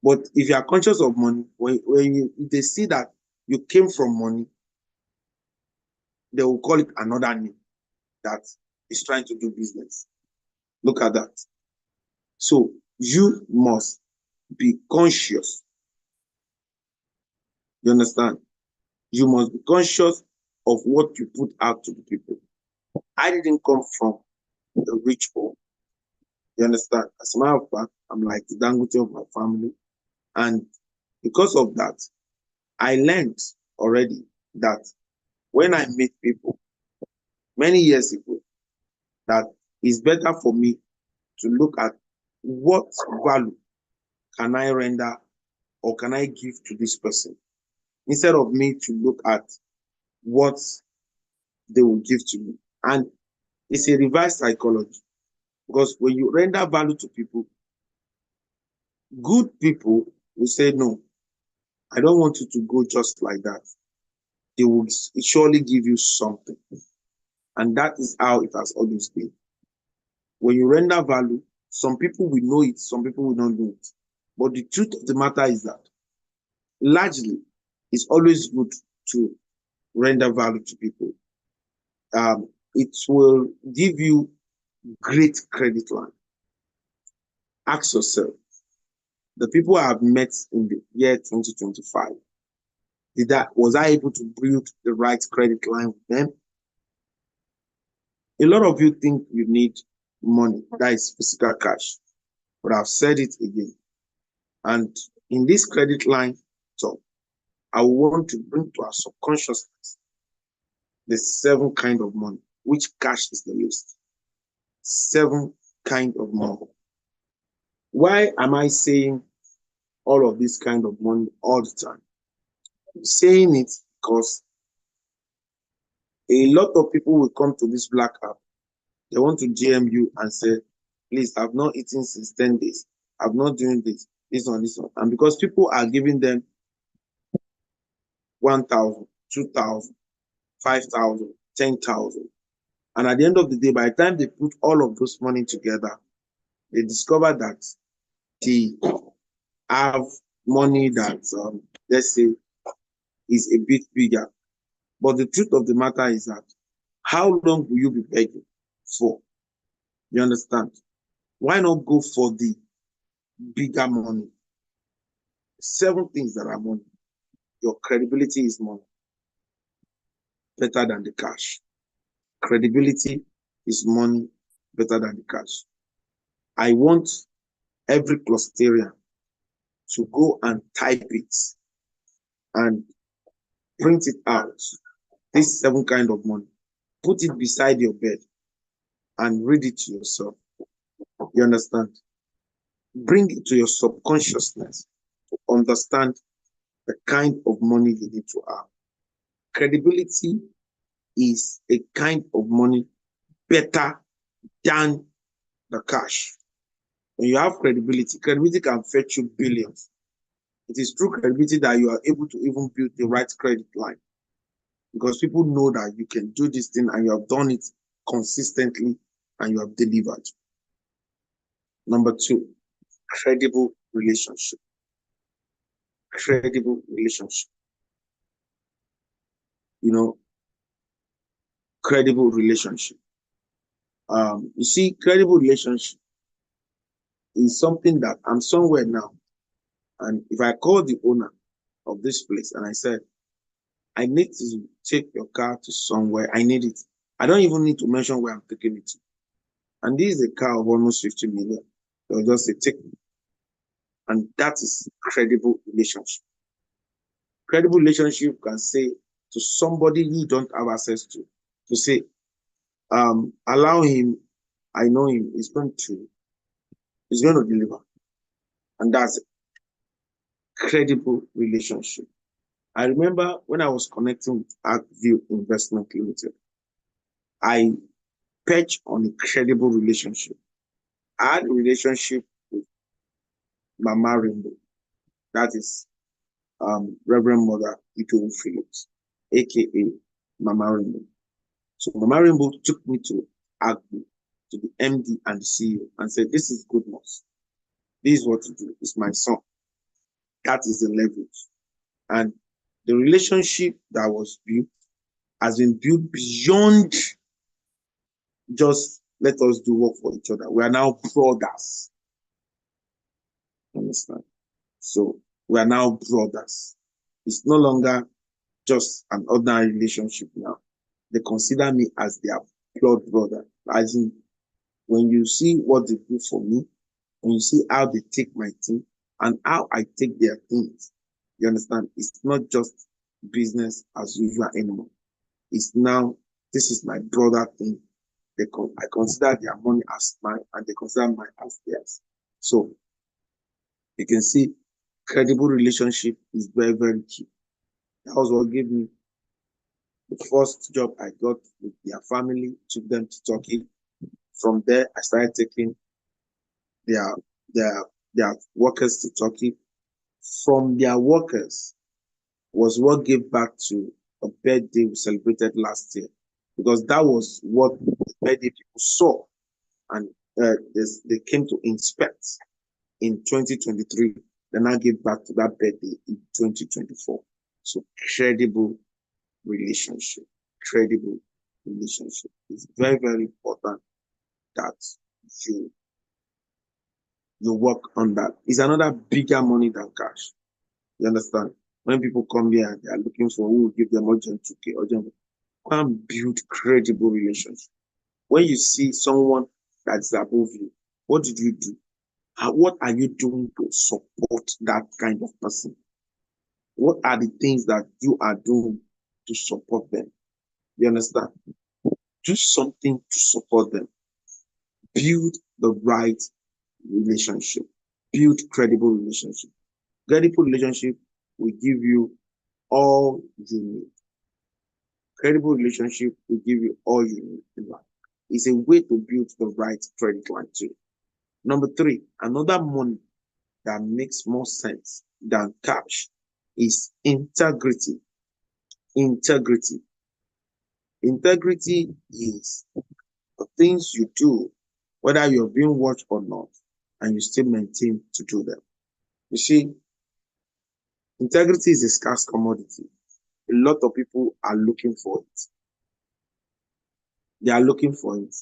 But if you are conscious of money, if they see that you came from money, they will call it another name, that is trying to do business. Look at that. So you must be conscious. You understand? You must be conscious of what you put out to the people. I didn't come from a rich home. You understand? As a matter of fact, I'm like the Dangote of my family. And because of that, I learned already that when I meet people many years ago, that it's better for me to look at what value can I render or can I give to this person, instead of me to look at what they will give to me. And it's a reverse psychology, because when you render value to people, good people will say, no, I don't want you to go just like that. They will surely give you something. And that is how it has always been. When you render value, some people will know it, some people will not know it. But the truth of the matter is that largely, it's always good to render value to people. It will give you great credit line. Ask yourself, the people I have met in the year 2025, was I able to build the right credit line with them? A lot of you think you need money, that is physical cash, but I've said it again. And in this credit line talk, I want to bring to our subconsciousness the 7 kind of money, which cash is the least. 7 kind of money. Why am I saying all of this kind of money all the time? I'm saying it because a lot of people will come to this black app. They want to GM you and say, please, I've not eaten since 10 days. I've not doing this one, this one. And because people are giving them 1,000, 2,000, 5,000, 10,000. And at the end of the day, by the time they put all of those money together, they discover that they have money that, let's say, is a bit bigger. But the truth of the matter is that how long will you be begging for? You understand? Why not go for the bigger money? 7 things that are money. Your credibility is money. Better than the cash. Credibility is money better than the cash. I want every clustarian to go and type it and print it out. This 7 kind of money. Put it beside your bed and read it to yourself. You understand? Bring it to your subconsciousness to understand the kind of money you need to have. Credibility is a kind of money better than the cash. When you have credibility, credibility can fetch you billions. It is through credibility that you are able to even build the right credit line, because people know that you can do this thing and you have done it consistently and you have delivered. Number 2, credible relationship. Credible relationship. You know, credible relationship. You see, credible relationship is something that I'm somewhere now. And if I call the owner of this place and I said, I need to take your car to somewhere, I need it. I don't even need to mention where I'm taking it to. And this is a car of almost 50 million. They'll just say, take me. And that is credible relationship. Credible relationship can say to somebody you don't have access to say, allow him, I know him, he's going to deliver. And that's a credible relationship. I remember when I was connecting with ArcView Investment Limited, I perched on a credible relationship. I had a relationship with Mama Rainbow, that is Reverend Mother Ito Phillips, aka Mama Rainbow. So Mama Rainbow took me to ArcView, to the MD and the CEO, and said, this is good news. This is what to do. It's my son. That is the leverage. And the relationship that was built has been built beyond just let us do work for each other. We are now brothers. Understand? So we are now brothers. It's no longer just an ordinary relationship now. They consider me as their blood brother. As in, when you see what they do for me, when you see how they take my thing and how I take their things, you understand? It's not just business as usual anymore. It's now, this is my brother thing. I consider their money as mine and they consider mine as theirs. So you can see credible relationship is very, very key. That was what gave me the first job I got with their family, took them to Turkey. From there, I started taking their workers to Turkey. From their workers was what gave back to a birthday we celebrated last year, because that was what the birthday people saw, and they came to inspect in 2023. Then I gave back to that birthday in 2024. So credible relationship. Credible relationship. It's very, very important that you work on that. It's another bigger money than cash. You understand? When people come here and they are looking for who will give them urgent 2K, urgent, can build credible relationship. When you see someone that's above you, what did you do? What are you doing to support that kind of person? What are the things that you are doing to support them? You understand? Do something to support them. Build the right relationship. Build credible relationship. Credible relationship will give you all you need. Credible relationship will give you all you need in life. It's a way to build the right credit line too. Number three, another money that makes more sense than cash is integrity. Integrity. Integrity is the things you do, whether you're being watched or not, and you still maintain to do them. You see, integrity is a scarce commodity. A lot of people are looking for it. They are looking for it.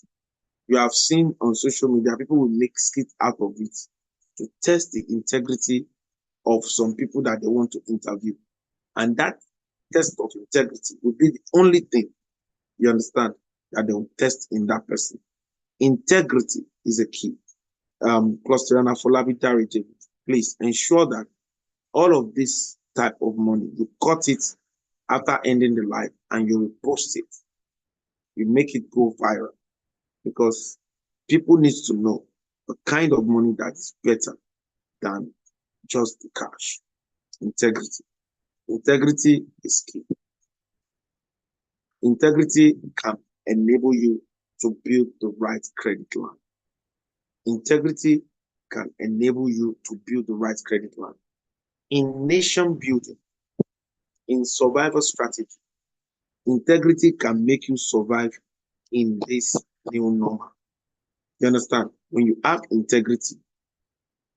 You have seen on social media, people will make skits out of it to test the integrity of some people that they want to interview. And that test of integrity will be the only thing, you understand, that they will test in that person. Integrity is a key. Cluster please ensure that all of this type of money, you cut it after ending the live and you repost it. You make it go viral because people need to know the kind of money that is better than just the cash. Integrity. Integrity is key. Integrity can enable you to build the right credit line. Integrity can enable you to build the right credit line. In nation building, in survival strategy, integrity can make you survive in this new normal. You understand? When you have integrity,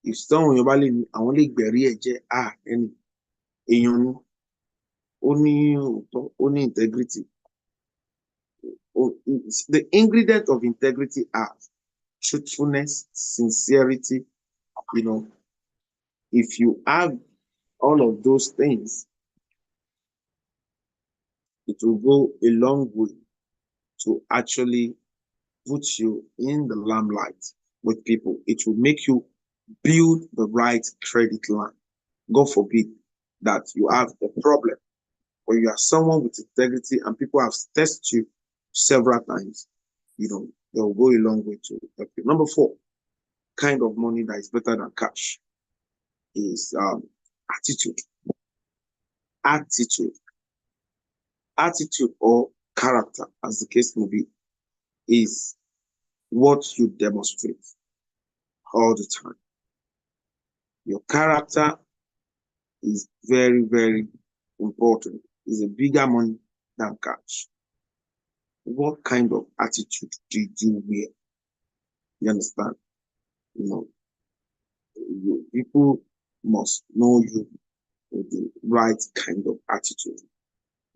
if someone you only bury any only integrity. The ingredient of integrity are truthfulness, sincerity. You know, if you have all of those things, it will go a long way to actually put you in the limelight with people. It will make you build the right credit line. God forbid that you have a problem when you are someone with integrity and people have tested you several times, you know, they will go a long way to help you. Number four, kind of money that is better than cash is attitude. Attitude. Attitude or character, as the case may be, is what you demonstrate all the time. Your character is very, very important. It's a bigger money than cash. What kind of attitude do you wear? You understand? You know, people must know you with the right kind of attitude.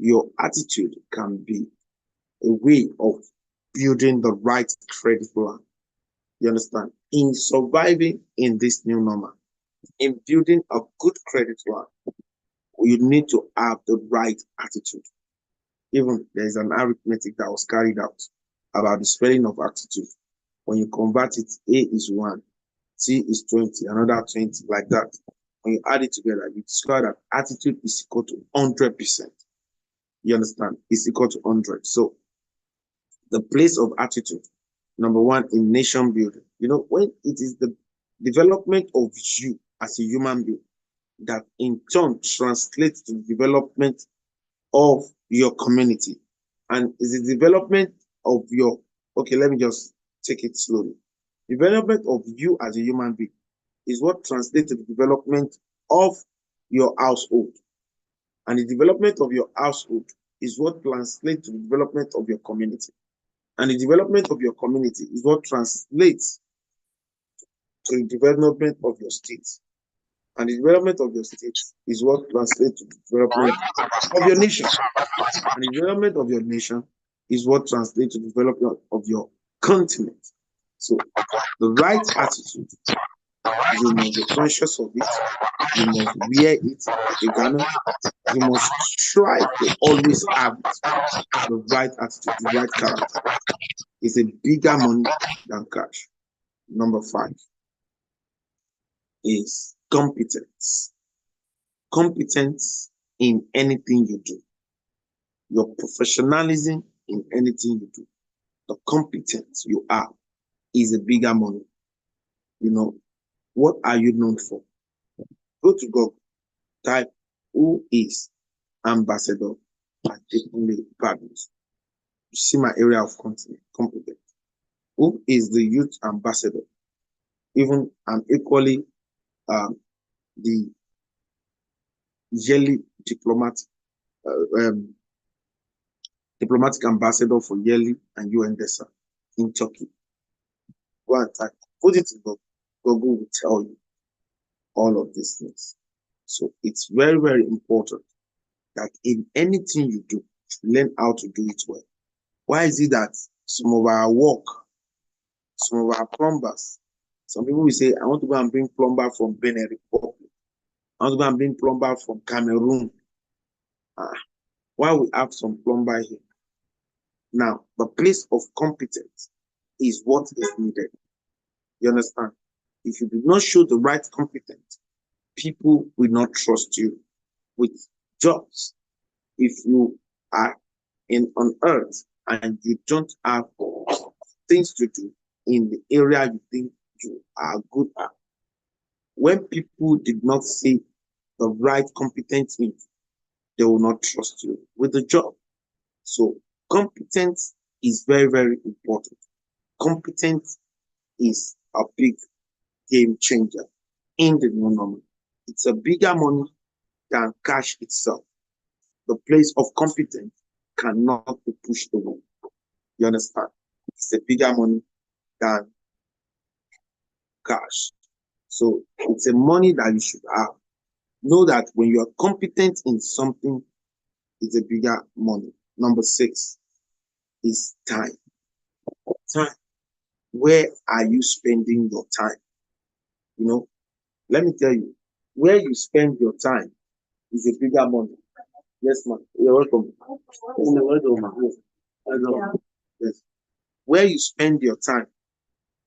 Your attitude can be a way of building the right credit line. You understand? In surviving in this new normal, in building a good credit line, you need to have the right attitude. Even there's an arithmetic that was carried out about the spelling of attitude. When you convert it, A is 1, T is 20, another 20, like that. When you add it together, you discover that attitude is equal to 100%. You understand? It's equal to 100. So the place of attitude, number one, in nation building, you know, when it is the development of you as a human being that in turn translates to the development of your community. And is the development of your, okay, let me just take it slowly. Development of you as a human being is what translates to the development of your household. And the development of your household is what translates to the development of your community. And the development of your community is what translates to the development of your state. And the development of your state is what translates to the development of your nation. And the development of your nation is what translates to the development of your continent. So the right attitude, you must be conscious of it. You must wear it, a garment. You must try to always have it, the right attitude, the right character. is a bigger money than cash. Number 5 is competence. Competence in anything you do. Your professionalism in anything you do. The competence you are is a bigger money. You know, what are you known for? Go to Google, type who is Ambassador Adekunle Badmus. You see my area of competence. Who is the youth ambassador? Even I'm equally the yearly diplomatic ambassador for yearly and UNDESA in Turkey. Go and type, put it in Google. Google will tell you all of these things. So it's very, very important that in anything you do, learn how to do it well. Why is it that some of our work, some of our plumbers, some people will say, I want to go and bring plumber from Benin Republic. I want to go and bring plumber from Cameroon. Why we have some plumber here? Now, the place of competence is what is needed. You understand? If you do not show the right competence, people will not trust you with jobs. If you are on earth and you don't have things to do in the area you think you are good at, when people did not see the right competence in, they will not trust you with the job. So competence is very, very important. Competence is a big game changer in the new normal. It's a bigger money than cash itself. The place of competence cannot be pushed away. You understand? It's a bigger money than cash. So it's a money that you should have. Know that when you are competent in something, it's a bigger money. Number 6 is time. Time. Where are you spending your time? You know, let me tell you, where you spend your time is a bigger money. Yes, ma'am. You're welcome. You're welcome, ma'am. Yes. Where you spend your time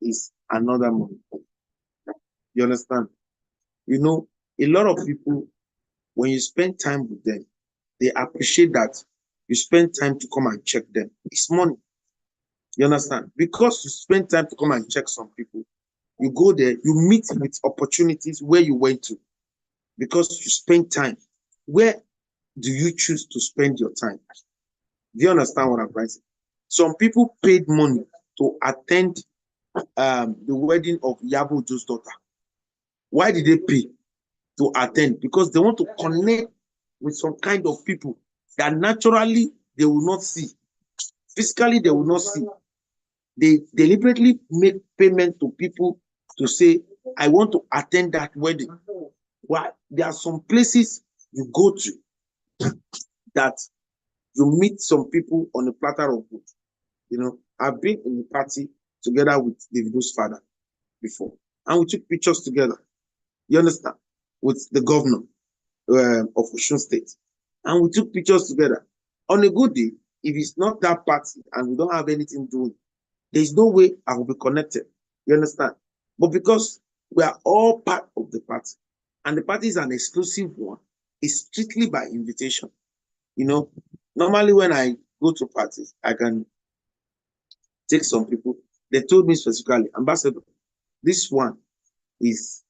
is another money. You understand? You know, a lot of people, when you spend time with them, they appreciate that you spend time to come and check them. It's money. You understand? Because you spend time to come and check some people, you go there, you meet with opportunities where you went to because you spend time. Where do you choose to spend your time? Do you understand what I'm saying? Some people paid money to attend the wedding of Yabo Ojo's daughter. Why did they pay to attend? Because they want to connect with some kind of people that naturally they will not see. Physically, they will not see. They deliberately make payment to people to say, I want to attend that wedding. Why? There are some places you go to that you meet some people on a platter of food. You know, I've been in the party together with Davido's father before, and we took pictures together. You understand? With the governor of Osun State, and we took pictures together. On a good day, if it's not that party and we don't have anything to do, there's no way I will be connected. You understand? But because we are all part of the party, and the party is an exclusive one, it's strictly by invitation. You know, normally when I go to parties, I can take some people. They told me specifically, Ambassador, this one is,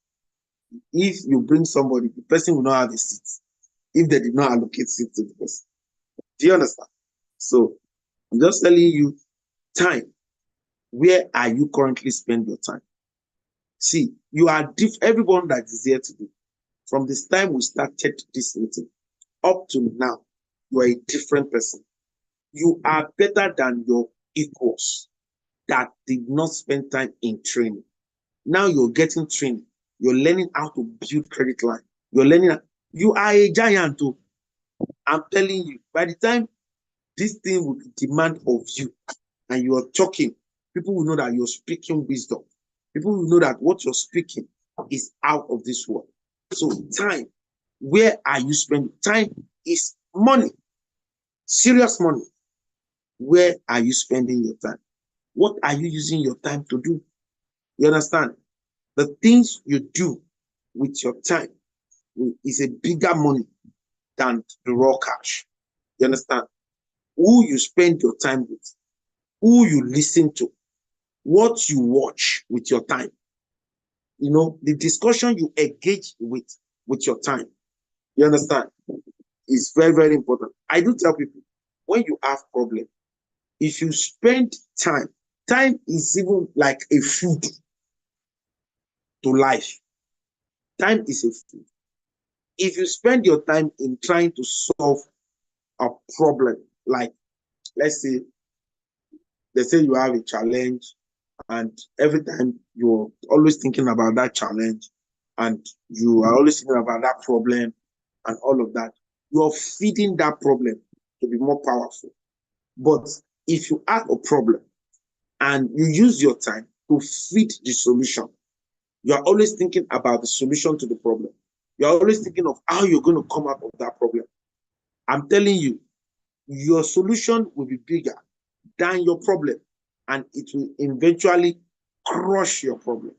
if you bring somebody, the person will not have a seat if they did not allocate seats to the person. Do you understand? So I'm just telling you, time. Where are you currently spending your time? See, you are everyone that is here today, from this time we started this meeting up to now, you are a different person. You are better than your equals that did not spend time in training. Now you're getting training. You're learning how to build credit line. You're learning. You are a giant too. I'm telling you, by the time this thing will demand of you and you are talking, people will know that you're speaking wisdom. People will know that what you're speaking is out of this world. So time, where are you spending? Time is money, serious money. Where are you spending your time? What are you using your time to do? You understand? The things you do with your time is a bigger money than the raw cash. You understand? Who you spend your time with, who you listen to, what you watch with your time. You know, the discussion you engage with your time. You understand? Is very, very important. I do tell people, when you have problem, if you spend time, time is even like a food to life. Time is a food. If you spend your time in trying to solve a problem, like let's say they say you have a challenge, and every time you're always thinking about that challenge, and you are always thinking about that problem and all of that, you're feeding that problem to be more powerful. But if you have a problem and you use your time to feed the solution, you are always thinking about the solution to the problem. You're always thinking of how you're going to come out of that problem. I'm telling you, your solution will be bigger than your problem, and it will eventually crush your problem.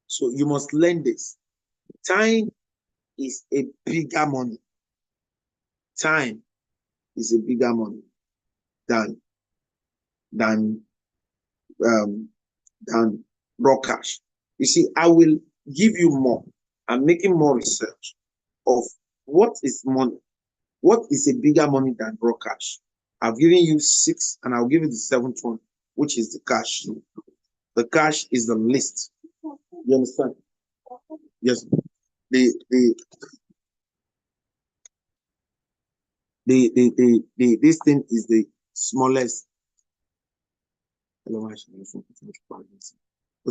So you must learn this. Time is a bigger money. Time is a bigger money than than um, than raw cash. You see, I will give you more. I'm making more research of what is money. What is a bigger money than raw cash? I've given you 6, and I'll give you the 7th one, which is the cash. The cash is the list. You understand? Yes. The the this thing is the smallest. What's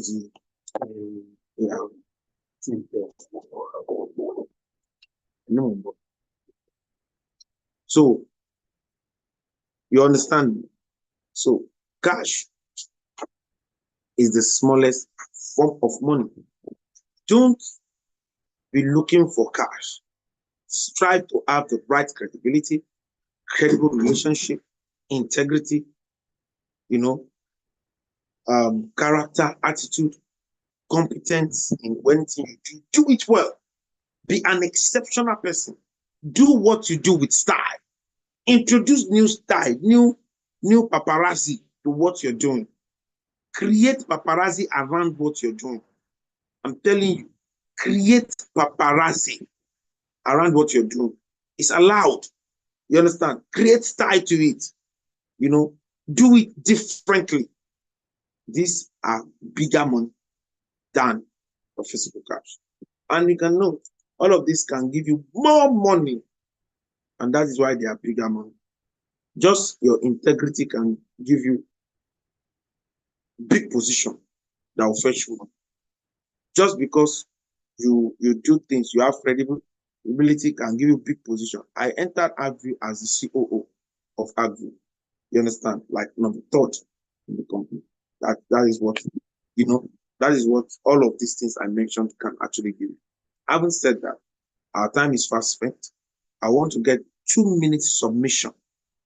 it? Yeah. No. So you understand? So cash is the smallest form of money. Don't be looking for cash. Strive to have the right credibility, credible relationship, integrity, you know, character, attitude, competence in anything you do. Do it well. Be an exceptional person. Do what you do with style. Introduce new style, new paparazzi to what you're doing. Create paparazzi around what you're doing. I'm telling you, create paparazzi around what you're doing. It's allowed. You understand? Create style to it. You know, do it differently. These are bigger money than the physical cash. And you can know all of this can give you more money. And that is why they are bigger money. Just your integrity can give you big position that will fetch you money. Just because you do things, you have credibility can give you big position. I entered Agview as the COO of Agview. You understand? Like number 3rd in the company. That is what, you know, that is what all of these things I mentioned can actually give you. Having said that, our time is fast spent. I want to get 2 minutes submission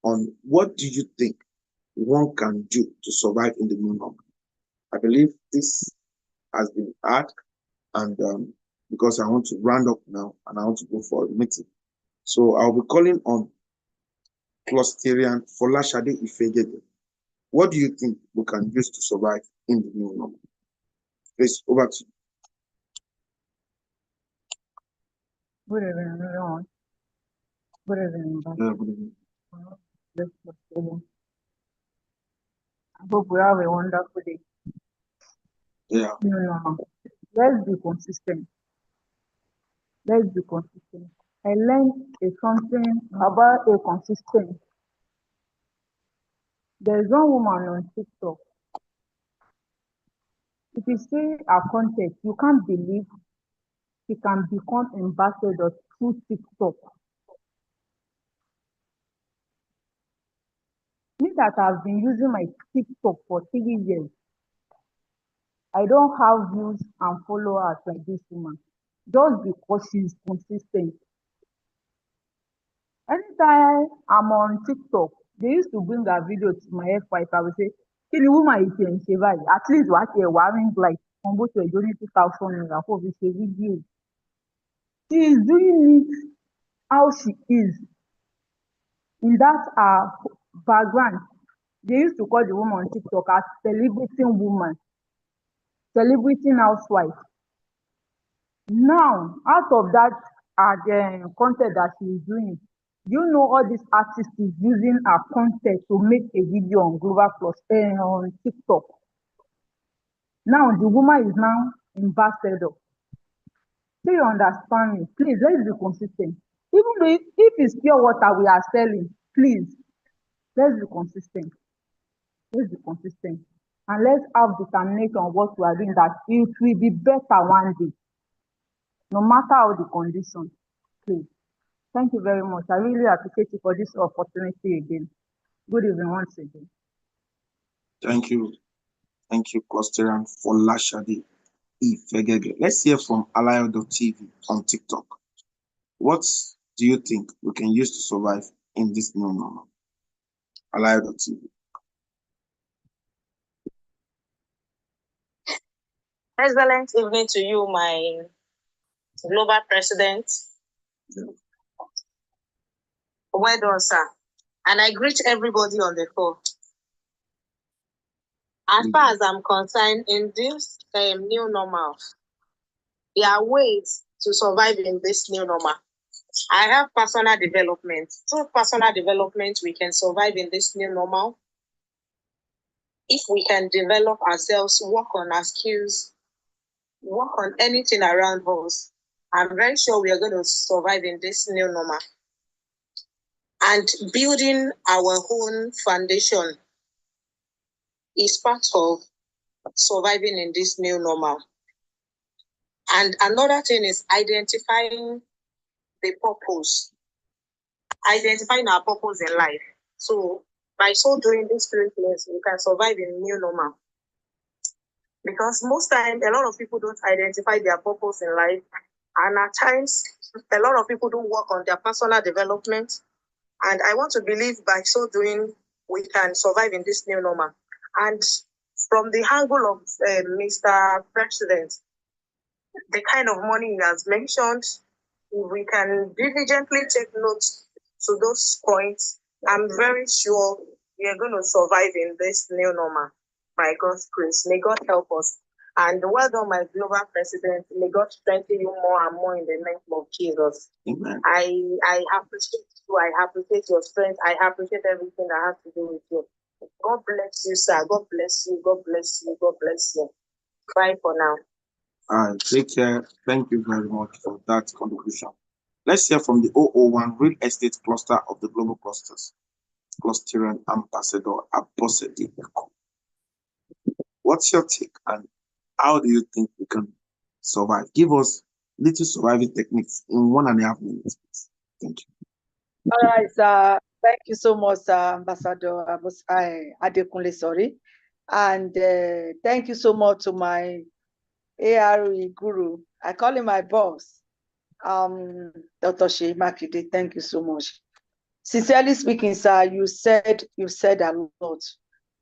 on what do you think one can do to survive in the new normal. I believe this has been hard, and because I want to round up now and I want to go for a meeting. So I'll be calling on Clusterian Folashade Ifegede. What do you think we can use to survive in the new normal? Please, over to you. Good evening, everyone. Good evening. Good evening. I hope we have a wonderful day. Yeah. Let's be consistent. Let's be consistent. I learned something about a consistent. There's one woman on TikTok. If you see her content, you can't believe she can become ambassador through TikTok. Me that I've been using my TikTok for 3 years, I don't have views and followers like this woman, just because she's consistent. Anytime I'm on TikTok, they used to bring a video to my F5. I will say, kí ni woman yìí tiẹ̀ ń ṣe báyìí? At least wàá tiẹ̀ wá ring light kan bó tiẹ̀ jó ní 2,000 naira kó fi ṣe fídíò. She is doing it how she is. In that background, they used to call the woman on TikTok as celebrity woman, celebrity housewife. Now, out of that content that she is doing, you know all these artists is using her content to make a video on Global Plus on TikTok. Now the woman is now ambassador. Do you understand me? Please, let's be consistent. Even if it's pure water we are selling, please, let's be consistent. Let's be consistent. And let's have determination on what we are doing, that it will be better one day, no matter how the condition. Please. Thank you very much. I really appreciate you for this opportunity again. Good evening once again. Thank you. Thank you, Clusteran, for Lashadi Ifegege. Let's hear from Alayo.tv on TikTok. What do you think we can use to survive in this new normal? Alayo.tv. Excellent evening to you, my global president. Yeah. Well done, sir. And I greet everybody on the call. As far as I'm concerned, in this new normal, there are ways to survive in this new normal. I have personal development. Through personal development, we can survive in this new normal. If we can develop ourselves, work on our skills, work on anything around us, I'm very sure we are going to survive in this new normal. And building our own foundation is part of surviving in this new normal. And another thing is identifying the purpose, identifying our purpose in life. So by so doing these three things, we can survive in new normal. Because most times, a lot of people don't identify their purpose in life. And at times, a lot of people don't work on their personal development. And I want to believe by so doing, we can survive in this new normal. And from the angle of Mr. President, the kind of money he has mentioned, we can diligently take notes to those points. I'm very sure we are going to survive in this new normal by God's grace. May God help us. And well done, my global president. May God strengthen you more and more in the name of Jesus. Amen. I appreciate you. I appreciate your strength. I appreciate everything that has to do with you. God bless you, sir. God bless you. God bless you. God bless you. Bye for now. All right, take care. Thank you very much for that contribution. Let's hear from the 001 Real Estate Cluster of the Global Clusters, Clustering Ambassador Abosedi Eko. What's your take and how do you think we can survive? Give us little surviving techniques in 1.5 minutes, please. Thank you. All right, sir. Thank you so much, Ambassador Adekunle, sorry. And thank you so much to my ARE guru. I call him my boss, Dr. Shea Makide. Thank you so much. Sincerely speaking, sir, you said a lot.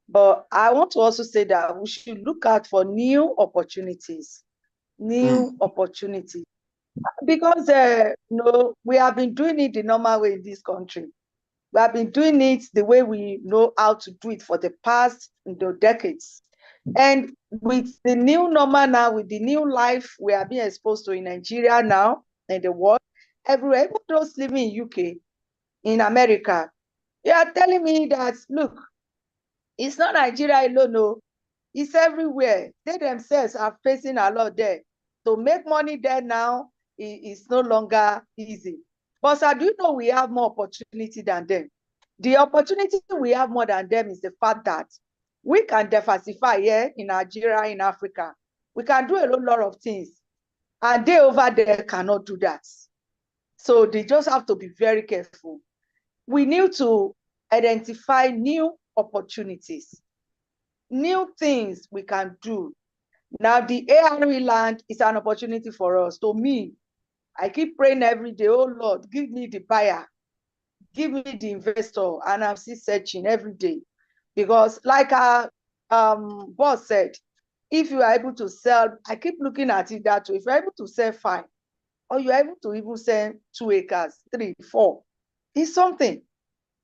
But I want to also say that we should look out for new opportunities. Opportunities. Because we have been doing it the normal way in this country. We have been doing it the way we know how to do it for the past decades. And with the new normal now, with the new life we are being exposed to in Nigeria now, and the world, everywhere, even those living in UK, in America, they are telling me that, look, it's not Nigeria alone, no. It's everywhere. They themselves are facing a lot there. To make money there now is no longer easy. But sir, do you know we have more opportunity than them? The opportunity we have more than them is the fact that we can diversify here in Nigeria, in Africa. We can do a lot of things. And they over there cannot do that. So they just have to be very careful. We need to identify new opportunities, new things we can do. Now, the ARE land is an opportunity for us. To me, I keep praying every day, oh Lord, give me the buyer, give me the investor, and I'm still searching every day. Because like boss said, if you are able to sell, I keep looking at it that way. If you're able to sell 5, or you're able to even sell 2 acres, 3, 4, it's something.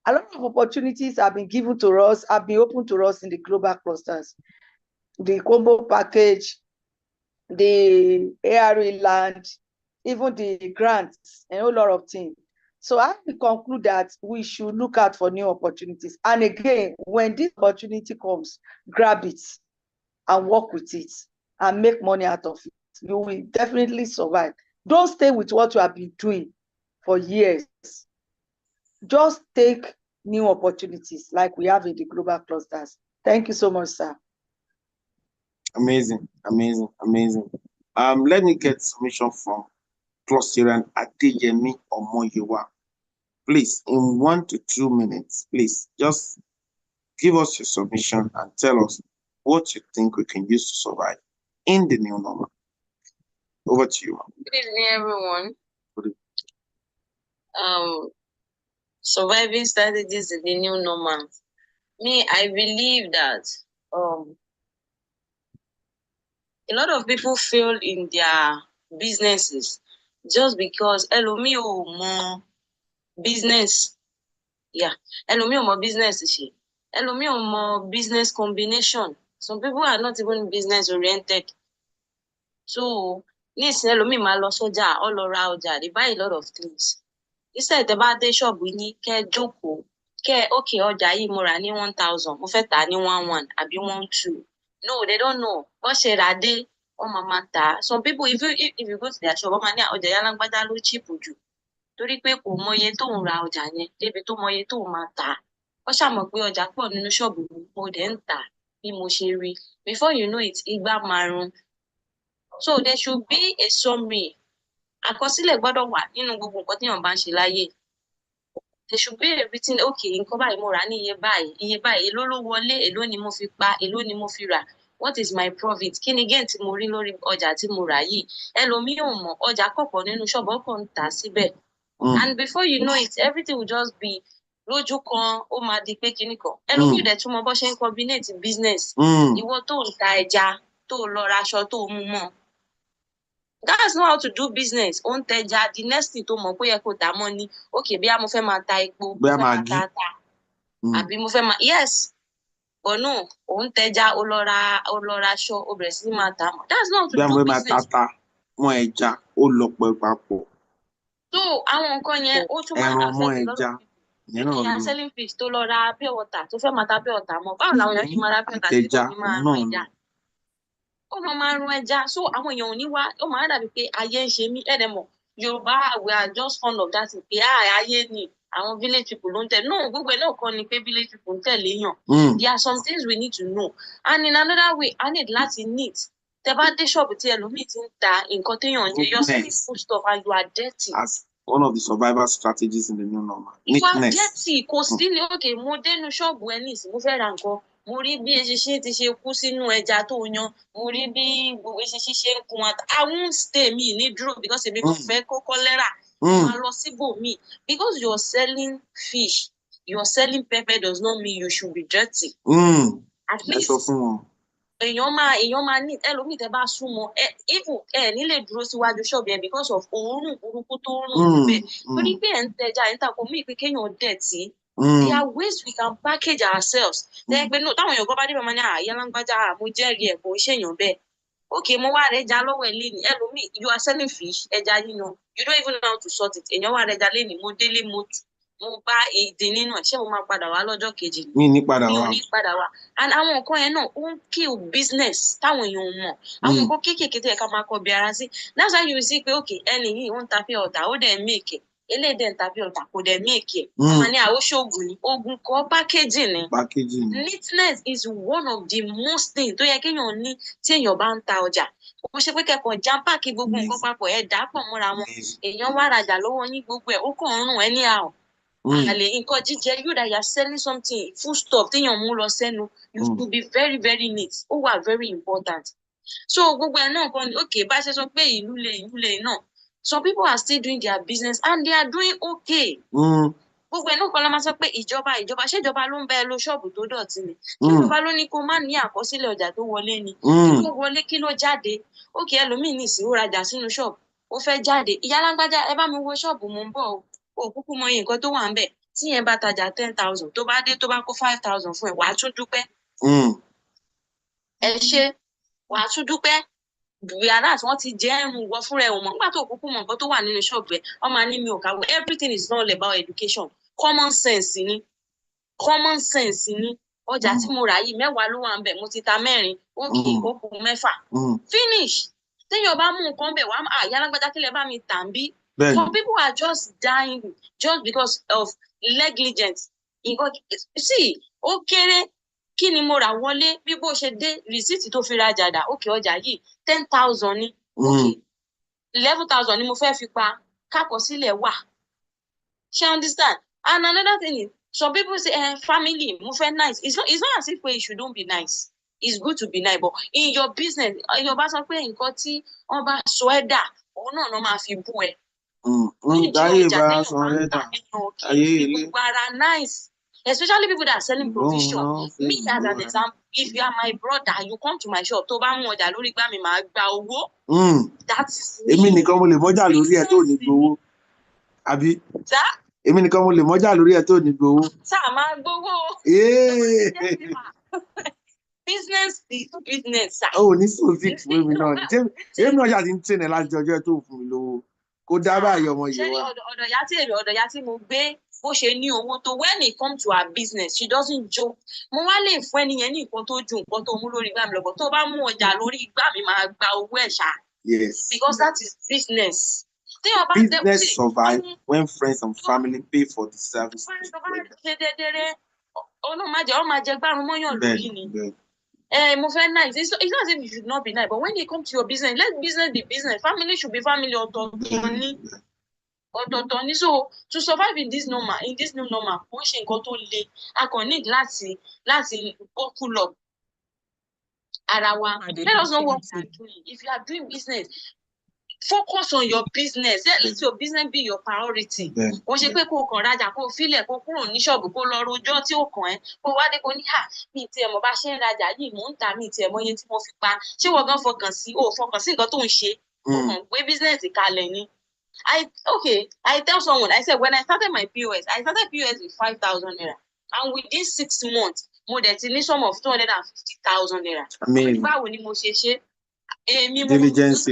A lot of opportunities have been given to us, have been opened to us in the global clusters. The combo package, the ARE land, even the grants, and a whole lot of things. So I will conclude that we should look out for new opportunities. And again, when this opportunity comes, grab it and work with it and make money out of it. You will definitely survive. Don't stay with what you have been doing for years. Just take new opportunities like we have in the global clusters. Thank you so much, sir. Amazing, amazing, amazing. Let me get submission from Cluster Adeyemi Omoyewa. Please, in 1 to 2 minutes, please just give us your submission and tell us what you think we can use to survive in the new normal. Over to you. Good evening, everyone. Good Surviving strategies in the new normal. Me, I believe that a lot of people fail in their businesses just because ẹlòmíì ò mọ business. Yeah, ẹlòmíì ò mọ business ṣe. Ẹlòmíì ò mọ business combination. Some people are not even business oriented. So, nísìnyí ẹlòmíì máa lọ sọ́jà, ó lọ ra ọjà, they buy a lot of things. Instead tẹ́ bá dé ṣọ́ọ̀bù yín, kẹ́ jókòó, okay, ọjà yìí mo rà ní 1,000, mo fẹ́ tà ní 1,100 àbí 1,2. No, they don't know. Wọ́n ṣe rà dé, wọ́n máa tà. Some people, if you go to their shop, wọ́n máa ní ọjà yẹn lágbájá ló cheap jù. Torí pé kò mọye tóun ra ọjà yẹn, débi tó mọye tóun máa tà. Wọ́n ṣàmọ̀ pé ọjà pọ̀ nínú ṣọ́ọ̀bù mi, mo dẹ̀ ń tà bí mo ṣe rí. Before you know it, igbá máa run. So there should be a summary. Àkọsílẹ̀ gbọ́dọ̀ wà nínú gbogbo nǹkan tí èèyàn bá ń ṣe láyé. There should be everything. Okay, nǹkan báyìí mo rà ní iye báyìí, èló ló wọlé, èló ni mo fi pa, èló ni mo fi rà. What is my profit? Kí ni gain tí mo rí lórí ọjà tí mo rà yìí? Ẹlòmíì ò mọ̀, ọjà kọ̀pọ̀ nínú ṣọ́ọ̀bù ọkọ̀ ń tà síbẹ̀. And before you know it, everything will just be lójú kan, ó máa di pé kíní kan. Ẹlòmíì dẹ̀ tún mọ bó ṣe ń combinate business. Ìwọ tó ń ta ẹja, tó lọ raṣọ, tó mú mọ́. That's not how to do business. Ó ń tẹja, the next thing tó mọ̀ pé yẹ kó tà mọ́ ni, okay, bí mo fẹ́ máa ta epo, mo fẹ́ máa ta ata, àbí mo fẹ́ máa, yes, but no, ó ń tẹja, ó lọ ra aṣọ, ó bẹ̀rẹ̀ sí máa tà mọ́. That's not how to do business. Bí a máa tata, mọ́ ẹja, ó lọ pẹ́ papọ̀. So àwọn nǹkan yẹn, ó tún máa affect a lot of people. You are selling fish tó lọ ra pure water, tó fẹ́ máa ta pure water mọ́. Báwo làwọn èèyàn ṣe máa ra pure water tí kò ní máa rún ẹja? Ó máa rún ẹja. So àwọn èèyàn ò ní wá, ó máa dàbí pé ayé ń ṣe mí. Ẹ̀dẹ̀mọ̀, Yorùbá, we are just fond of that. Pé ayé ni àwọn village people ló ń tẹ̀. No, gbogbo ẹ̀ náà kọ́ ni pé village people ń tẹ̀lé yàn. There are some things we need to know. And in another way, I need láti neat. Tẹ́ bá dé ṣọ́ọ̀bù tí ẹlòmíì ti ń ta nǹkan téèyàn jẹ, you're selling food stuff and you are dirty. As one of the survival strategies in the new normal. You are dirty. Kò sí ní okay, mo dénú ṣọ́ọ̀bù ẹ nísìnyí, mo fẹ́ ra nǹkan. Mo rí bí eṣinṣin ti ṣe kú sínú ẹja tó yan. Mo rí bí gbogbo eṣinṣin ṣe ń kun ata. I won't stay me ní dúró because èmi kò fẹ́ kó cholera. Máa lọ síbòmíì. Because you're selling fish, you're selling pepper does not mean you should be dirty. At least èèyàn máa ní ẹlòmíì tẹ́ bá súnmọ́ even nílé dúró síwájú ṣọ́ọ̀bù yẹn because of òórùn burúkú tó ń rùn níbẹ̀. Torí pé ẹ̀ ń tẹja ẹ̀ ń tà kò mí pé kéèyàn dẹ̀tí. There are ways we can package ourselves. Tẹ́ pé no, táwọn èèyàn kan bá dé bá máa ní àyà lágbájá, mo jẹ́rìí ẹ̀ kò ń ṣèyàn bẹ́ẹ̀. Okay, mo wá rẹ̀ ẹja lọ́wọ́ ẹ̀ lénìí. Ẹlòmíì, you are selling fish, ẹja yíyan. You don't even know how to sort it. Èèyàn wá rẹ̀ ẹja lénìí, mo délé mo bá ìdí nínú ẹ̀, ṣé mo máa padà wá lọ́jọ́ kejì? Mi ò ní padà wá. And àwọn nǹkan yẹn náà ó ń kill business táwọn èèyàn ò mọ̀. Àwọn nǹkan kéékèèké tó yẹ ká máa kọbi ara sí. That's why you see pé okay, ẹni yìí ó ń ta pure water, ó dẹ̀ make ẹ̀. Eléyìí dẹ̀ ń ta pure water, kò dẹ̀ make ẹ̀. Wọ́n ní àwòṣògùn ni. Oògùn kọ́ packaging ni. Neatness is one of the most things tó yẹ kéèyàn ní tí èèyàn bá ń ta ọjà. Kò ṣe pé kẹ́kọ̀ọ́ jam pack gbogbo nǹkan papọ̀ ẹ̀ dà pọ̀ mọ́ra wọn. Èèyàn wá rajà lọ́wọ́ yín gbogbo ẹ̀, ó kàn ń rùn anyhow. Àlè nǹkan jíjẹ, you that you are selling something, food stuff téèyàn mú lọ sẹ́nu, you should be very very neat. Ó wà very important. So gbogbo ẹ̀ náà kan ní okay, bá ṣe sọ pé ìlú lè náà. Some people are still doing their business and they are doing okay. gbogbo ẹ̀ náà kọ́ la máa sọ pé ìjọba ṣé ìjọba ló ń bá ẹ lo ṣọ́ọ̀bù tó dọ̀tí ni ṣé ìjọba ló ní kó má ní àkọsílẹ̀ ọjà tó wọlé ni kí ló wọlé kí ló jáde ókè ẹlòmíì ní ìsìn ó rajà sínú ṣọ́ọ̀bù ó fẹ́ jáde ìyá alágbájá ẹ bá mi wo ṣọ́ọ̀bù mo ń bọ̀ o kúkú mọ iye nǹkan tó wà ń bẹ̀ tí yẹn bá tajà 10,000 tó bá dé tó bá kó 5,000 fún ẹ wàá tún dúpẹ́ ẹ ṣe wàá tún dúpẹ́ yàrá tí wọ́n ti jẹ́ ẹ̀rùn wọ fúnra ẹ̀ wọ̀n nígbà tó kúkú mọ̀ nǹkan tó wà nínú ṣọ́ọ̀bù ẹ̀ ọmọ ní mi ò kàwé everything is not about education common sense ni ọjà tí mo rà yìí 10 ló wà ń bẹ̀ mo ti ta 4 ókè ó kù 6 finish téèyàn bá mú nǹkan bẹ̀ wá àyà alágbádá kílẹ̀ bá mi tà ń bí some people are just dying just because of negligence see ó kéré kí ni mo rà wọlé bí bó ṣe dé rìsíìtì tó fi rajà dà ókè ọjà yìí 10,000 ni ókè 11,000 ni mo fẹ́ fi pa kákọsílẹ̀ wà ṣé understand and another thing is some people say family mo fẹ́ nice it's not as if you shouldn't be nice it's good to be nice but in your business èèyàn bá sọ pé nǹkan tí wọ́n bá sọ ẹ́ dà òun náà máa fi bú ẹ. Dáyé bá sọ ẹ́ dà ayé ilé. Gbogbo ara nice. Especially people that are selling provision. Me as an example, if you are my brother, you come to my shop, tó bá mú ọjà lórí gbá mi máa gba owó. That is me. Èmi nìkan mo lè mọ́jà lórí ẹ̀ tó ní gbowó. Àbí? Èmi nìkan mo lè mọ́jà lórí ẹ̀ tó ní gbowó. Sáà máa gbowó. Business is business. Oh, ní so six fún mi náà. Èmi náà ṣáà ti ń tẹ̀lé láti ọjọ́ tó fún mi lówó. Kó dá báyìí ọmọ yìí wá. Ọ̀dọ̀ ya tí mo gbé bó ṣe ní owó tó when it comes to her business she doesn't joke mo wá lè fún ẹni yẹn ní nǹkan tó ju nǹkan tó mú lórí igbá mi lọ́bọ̀ tó bá mú ọjà lórí igbá mi máa gba owó ẹ̀ ṣá. Yes. Because that is business. Business survive when friends and family pay for the service. Ọmọ jẹ gbárùn mọ́yàn lórí ni. Mo fẹ́ nice it's not as if you should not be nice but when it comes to your business let business be business family should be family ọ̀tọ̀ọ̀tọ̀ ni. So to survive in this new normal kò ń ṣe nǹkan tó le a kàn need láti buckle up ara wa let us know what we are doing if you are doing business focus on your business let your business be your priority kò ṣe pé kó kàn rajà kó filẹ̀ kó kúrò ní ṣọ́ọ̀bù kó lọ rojọ́ tí ó kàn ẹ́ kó wá dé kó ní mi tiẹ̀ mọ̀ bá ṣe ń rajà yìí mò ń tà mí tiẹ̀ mọ̀ iye tí mo fi pa ṣé wọ́n gan fọkàn sí nǹkan tó ń ṣe ó kàn gbé business kalẹ̀ ni. I tell someone, I said, when I started my POS, I started POS with 5,000 naira. And within 6 months, mo dẹ̀ ti ní sum of 250,000 naira. Báwo ni mo ṣe ṣe? Diligence.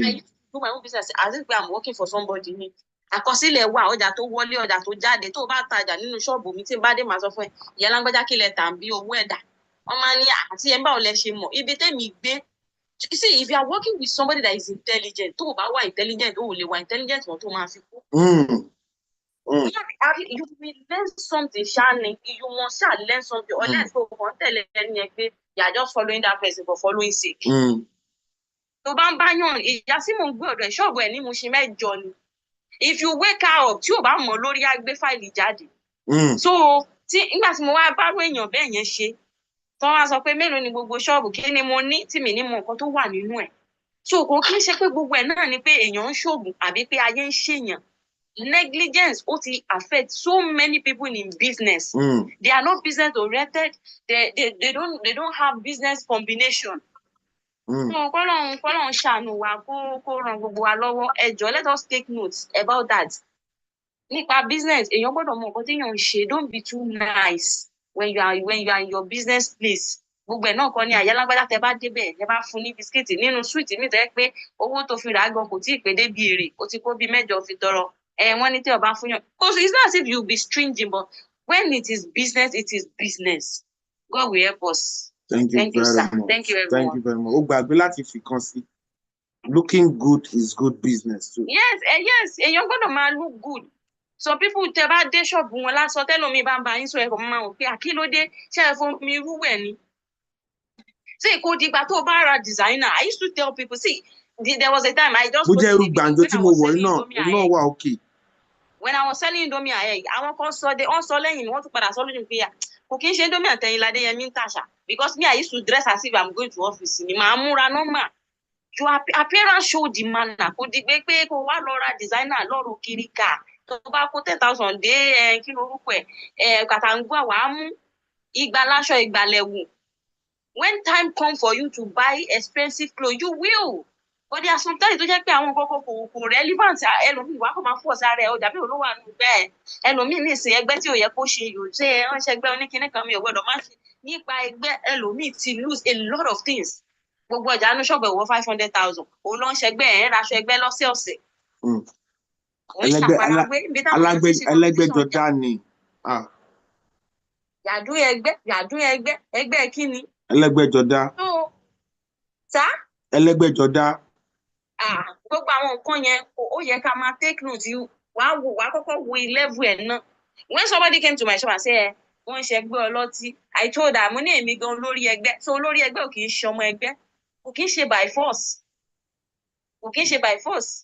Do my own business as if I'm working for somebody ni. Àkọsílẹ̀ wà ọjà tó wọlé ọjà tó jáde tó bá tajà nínú ṣọ́ọ̀bù mi tí bá dé màá sọ fún ẹ ìyá lágbájá kílẹ̀ tà ń bí owó ẹ̀dá. Wọ́n máa ní àti ẹ̀ ń bá ọ̀lẹ́ ṣe mọ̀ ibi tẹ́mi gbé. You see, if you are working with somebody that is intelligent, tó o bá wà intelligent, o ò lè wà intelligent wọn tó máa fi kú. You will learn something, Shani. You must learn something. Unless you want to tell any you are just following that person for following sake. Tó bá ń bá yàn ìyá sí mò ń gbé ọ̀dọ̀ ṣọ́ọ̀bù ẹ̀ ní mo ṣe mẹ́jọ ni. If you wake up, tí o bá mọ̀ lórí á gbé fáìlì jáde. So nígbà tí mo wá bá rú èèyàn bẹ́ẹ̀ yẹn ṣe. Tó wá sọ pé mélòó ni gbogbo ṣọ́ọ̀bù kí ni mo ní tí mi ní mọ nǹkan tó wà nínú ẹ̀. So kò kí ń ṣe pé gbogbo ẹ̀ náà ni pé èèyàn ń ṣoògùn àbí pé ayé ń ṣèyàn. Negligence ó ti affect so many people in business. They are not business oriented. They don't have business combination. Kọ́lọ́run ṣàánú wa kó ràn gbogbo wa lọ́wọ́. Ẹ jọ̀ọ́ let us take notes about that. Nípa business èèyàn gbọ́dọ̀ mọ nǹkan tí èèyàn ń ṣe don't be too nice. When you are in your business place gbogbo ẹ̀ náà kọ́ ni àyà lágbádá tẹ bá débẹ̀ ẹ bá fún ní bisikíìtì nínú súwìtì mi tẹ́ pé owó tó fi rà á gan kò tí ì pé débi èrè ó ti kó bí 8 fi tọrọ wọ́n ní tí ọba fún yàn because it's not as if you be stringing but when it is business God will help us. Thank you very much. Thank you very much. Ó gbàgbé láti fi kan sí looking good is good business too. Yes èèyàn gbọ́dọ̀ máa look good. Some people tẹ bá dé ṣọ́ọ̀bù wọn lásán tẹ́lómi bá ń ba yín sọ ẹ̀kọ́ máa wò pé àkílódé ṣe é fún mi rúwẹ̀ ni. See, kò dìgbà tó bá ra designer I used to tell people see there was a time I just. Bó jẹ́ irú gbàǹjo tí mo wọ̀ náà wà okay. When I was selling Indomie egg àwọn kan sọ lẹ́yìn ni wọ́n tún padà sọ lójú pé kò kí n ṣe Indomie àtẹ̀yìn Ládéyẹmí ń tàṣà because me I used to dress as if I'm going to office ni màá múra normal. Your appearance show the manner kò dìgbé pé kò wá lọ ra designer lọ́rùn kiri ká tó bá kó 10,000 dé kí lorúkọ kàtàǹgbà wàá mú igba láṣọ ìgbàlẹ̀wù. When time come for you to buy expensive clothes, you will. But there are sometimes tó jẹ́ pé àwọn kọ́kọ́ kò relevant ẹlòmíì wá kó máa fọ́ sára ẹ̀ ọjà bí olówó àánú bẹ́ẹ̀ ẹlòmíì ní ìsìn ẹgbẹ́ tí ò yẹ kó ṣe yòó ṣe ránṣẹ́ ẹgbẹ́ oníkíní kan mi ò gbọ́dọ̀ má ṣe nípa ẹgbẹ́ ẹlòmíì ti lose a lot of things. Gbogbo ọjà inú ṣọ́ọ̀bù ẹ̀wọ̀ 500,000 òun ló ń ṣẹgbẹ́ raṣọ ẹgbẹ́ lọ́sẹ̀ọ̀sẹ̀. Ẹlẹ́gbẹ́jọdá ni. Yàdún ẹgbẹ́ kí ni? Ẹlẹ́gbẹ́jọdá. Sá? Ẹlẹ́gbẹ́jọdá. Gbogbo àwọn nǹkan yẹn ó yẹ ká máa take note wàá kọ́kọ́ wo level ẹ̀ náà. When somebody came to my shop and said wọ́n ṣe ẹgbẹ́ ọlọ́tí, I told her mo ní èmi gan lórí ẹgbẹ́ so lórí ẹgbẹ́ ò kì í ṣe ọmọ ẹgbẹ́ kò kì í ṣe by force.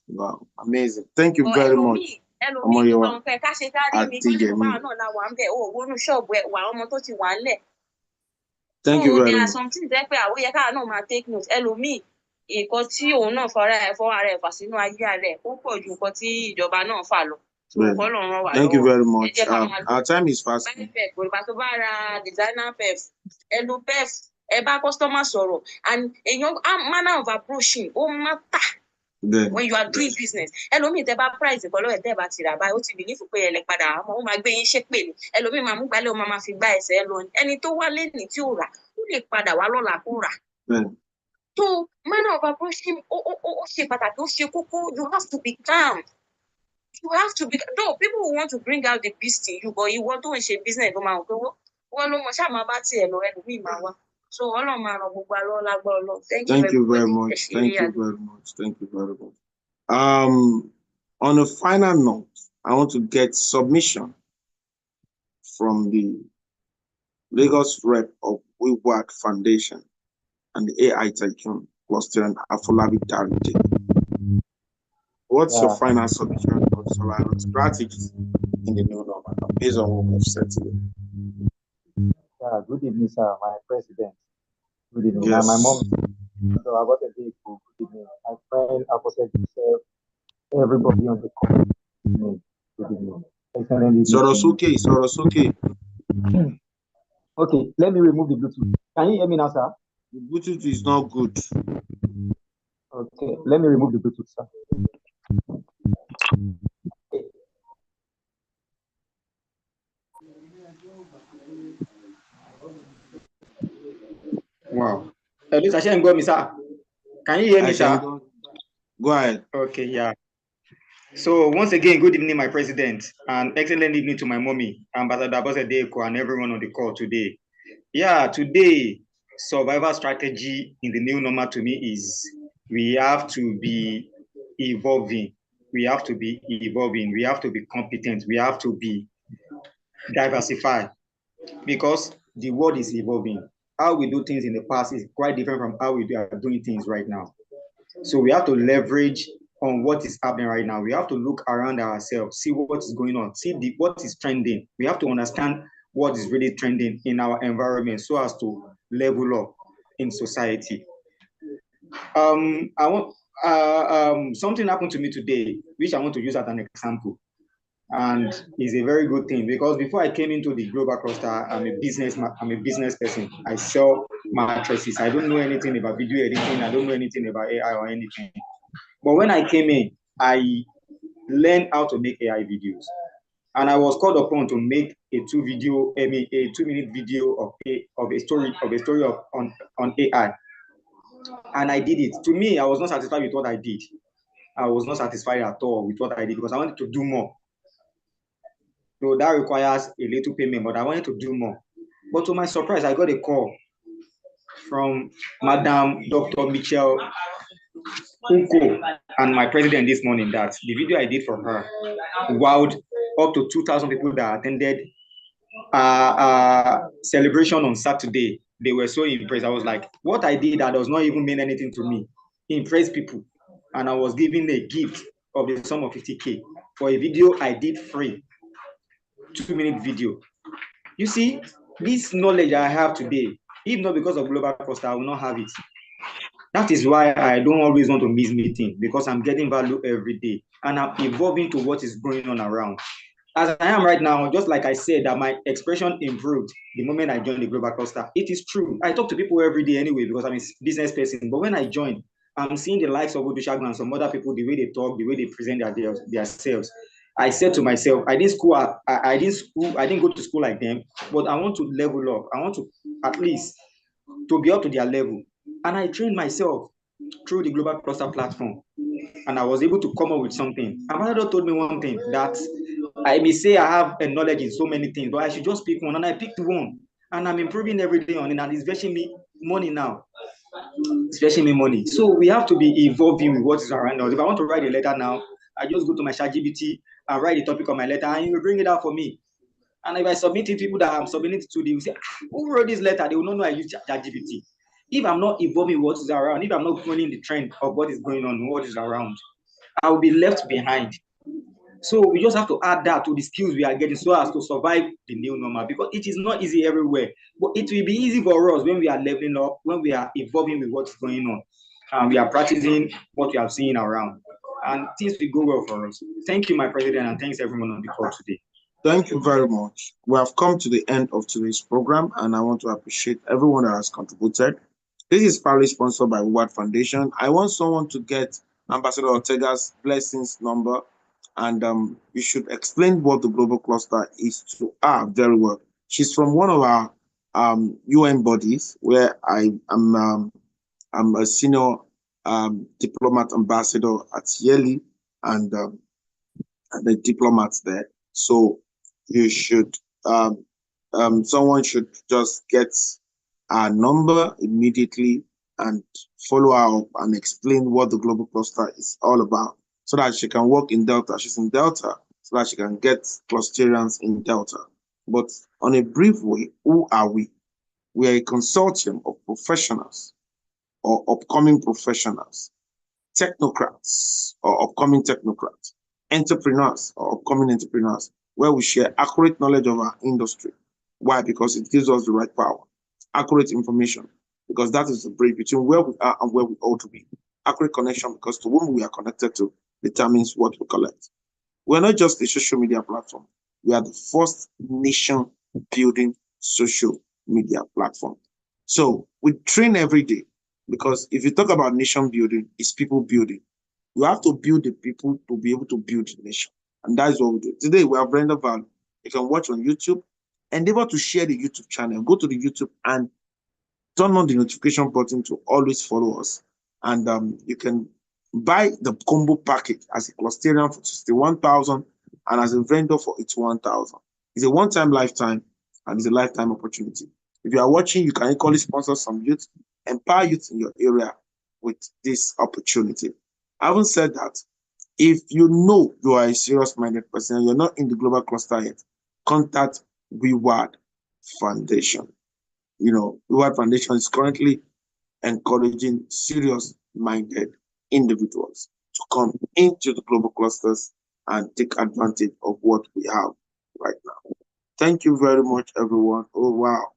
Wow, amazing. Thank you very much. Ẹlòmíì gbogbo àwọn nǹkan ká ṣe kárí mi kí ló bá náà la wà ń bẹ̀ wọnú ṣọ́ọ̀bù ẹ̀ wà ọmọ tó ti wà ń lẹ̀. Thank you very much. There are some things that pé àwọn yẹ káà náà máa take note ẹlòmíì nǹkan tí òun náà fọ́ ara ẹ̀ fà sínú ayé rẹ̀ ó pọ̀ ju nǹkan tí ìjọba náà fà lọ. Thank you very much. Our time is fast. Ìgbà tó bá ra designer pef ẹ lo pef ẹ bá customer sọ̀rọ̀ and èèyàn manner of approaching ó matter. When you are doing business ẹlòmíì tẹ bá price ìkọlọ́ ẹ̀ tẹ́ bá ti rà báyìí ó ti believe pé ẹ lè padà àmọ́ ó máa gbé yín ṣépè ní ẹlòmíì máa mú gbálẹ̀ ó máa fi gbá ẹsẹ̀ lọ ẹni tó wá lẹ́nìí tí ó rà ó lè padà wá lọ́la kó rà. So manner of approaching ó ṣe pàtàkì ó ṣe kókó you have to be calm. You have to be though people will want to bring out the beast in you but ìwọ tó ń ṣe business ló máa ń pé wọ́n ló mọ ṣáà máa bá tiẹ̀ lọ ẹlòmíì máa wá. So Ọlọ́run máa ràn gbogbo alọ́ lágbára Ọlọ́run. Thank you very much. Thank you very much. On a final note, I want to get submission from the Lagos rep of We Work Foundation and the AI Tycoon, Cluster and Afolabi Darite. What's your final submission or survival strategies in the new normal based on what we've said today? Yeah, good evening, sir. My president. Good evening. Yes. My mom. So I got a day for good evening. My friend, Apostle himself, everybody on the call. Good evening. Excellent. Sorosuke. Okay, let me remove the Bluetooth. Can you hear me now, sir? The Bluetooth is not good. Okay, let me remove the Bluetooth, sir. Wow. Mr. Shen, sir. Can you hear me, sir? Go ahead. Okay, yeah. So once again, good evening, my president, and excellent evening to my mommy, Ambassador Abose-Deeko, and everyone on the call today. Yeah, today, survival strategy in the new normal to me is we have to be evolving. We have to be evolving. We have to be competent. We have to be diversified because the world is evolving. How we do things in the past is quite different from how we are doing things right now. So we have to leverage on what is happening right now. We have to look around ourselves, see what is going on, see what is trending. We have to understand what is really trending in our environment so as to level up in society. Something happened to me today, which I want to use as an example. And it's a very good thing because before I came into the global cluster, I'm a business person. I sell mattresses. I don't know anything about video editing. I don't know anything about AI or anything. But when I came in, I learned how to make AI videos. And I was called upon to make a 2-minute video of a story on AI. And I did it. To me, I was not satisfied with what I did. I was not satisfied at all with what I did because I wanted to do more. So that requires a little payment, but I wanted to do more. But to my surprise, I got a call from Madam Dr. Michelle Unko and my president this morning that the video I did for her wowed up to 2,000 people that attended celebration on Saturday. They were so impressed. I was like, what I did that does not even mean anything to me impressed people. And I was given a gift of the sum of 50K for a video I did free, 2-minute video. You see, this knowledge I have today, if not because of Global Cluster, I will not have it. That is why I don't always want to miss meeting, because I'm getting value every day and I'm evolving to what is going on around. As I am right now, just like I said, that my expression improved the moment I joined the global cluster. It is true. I talk to people every day anyway because I'm a business person. But when I joined, I'm seeing the likes of Odushagun and some other people, the way they talk, the way they present themselves. I said to myself, I didn't go to school like them, but I want to level up. I want to at least to be up to their level. And I trained myself through the global cluster platform, and I was able to come up with something. Ambassador told me one thing, that I may say I have a knowledge in so many things, but I should just pick one, and I picked one, and I'm improving every day on it, and it's fetching me money now. It's fetching me money. So we have to be evolving with what is around us. If I want to write a letter now, I just go to my ChatGPT and write the topic of my letter, and it will bring it out for me. And if I submit it, people that I'm submitting it to, they will say, who wrote this letter? They will not know I use ChatGPT. If I'm not evolving what is around, if I'm not following the trend of what is going on, what is around, I will be left behind. So we just have to add that to the skills we are getting so as to survive the new normal, because it is not easy everywhere. But it will be easy for us when we are leveling up, when we are evolving with what's going on, and we are practicing what we are seeing around. And things will go well for us. Thank you, my president, and thanks everyone on the call today. Thank you very much. We have come to the end of today's program, and I want to appreciate everyone that has contributed. This is proudly sponsored by World Foundation. I want someone to get Ambassador Ortega's blessings number, and you should explain what the global cluster is to her very well. She's from one of our UN bodies where I'm a senior diplomat ambassador at Yeli, and the diplomats there. So you should someone should just get our number immediately and follow her up and explain what the global cluster is all about, so that she can work in Delta. She's in Delta, so that she can get clusterians in Delta. But on a brief way, who are we? We are a consortium of professionals or upcoming professionals, technocrats or upcoming technocrats, entrepreneurs or upcoming entrepreneurs, where we share accurate knowledge of our industry. Why? Because it gives us the right power, accurate information, because that is the bridge between where we are and where we ought to be. Accurate connection, because to whom we are connected to determines what we collect. We're not just a social media platform. We are the first nation building social media platform. So we train every day, because if you talk about nation building, it's people building. You have to build the people to be able to build the nation. And that's what we do. Today we have render value. You can watch on YouTube. Endeavor to share the YouTube channel. Go to the YouTube and turn on the notification button to always follow us. And you can buy the combo package as a clusterian for 61,000 and as a vendor for 81,000. It's a one-time lifetime, and it's a lifetime opportunity. If you are watching, you can equally sponsor some youth, empower youth in your area with this opportunity. Having said that, if you know you are a serious-minded person and you're not in the global cluster yet, contact Reward Foundation. You know, Reward Foundation is currently encouraging serious-minded individuals to come into the global clusters and take advantage of what we have right now. Thank you very much, everyone. Oh, wow.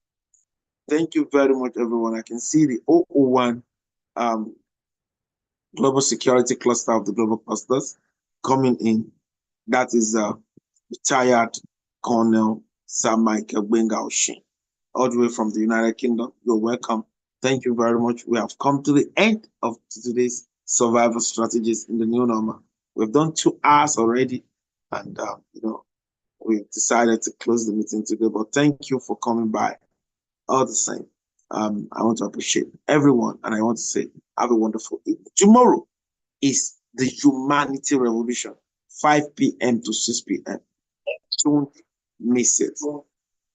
Thank you very much, everyone. I can see the 001 Global Security Cluster of the Global Clusters coming in. That is retired Colonel Sir Michael Benga Oshin, all the way from the United Kingdom. You're welcome. Thank you very much. We have come to the end of today's survival strategies in the new normal. We've done 2 hours already, and you know, we've decided to close the meeting today. But thank you for coming by. All the same, I want to appreciate everyone, and I want to say have a wonderful evening. Tomorrow is the Humanity Revolution, 5 p.m. to 6 p.m. Don't miss it.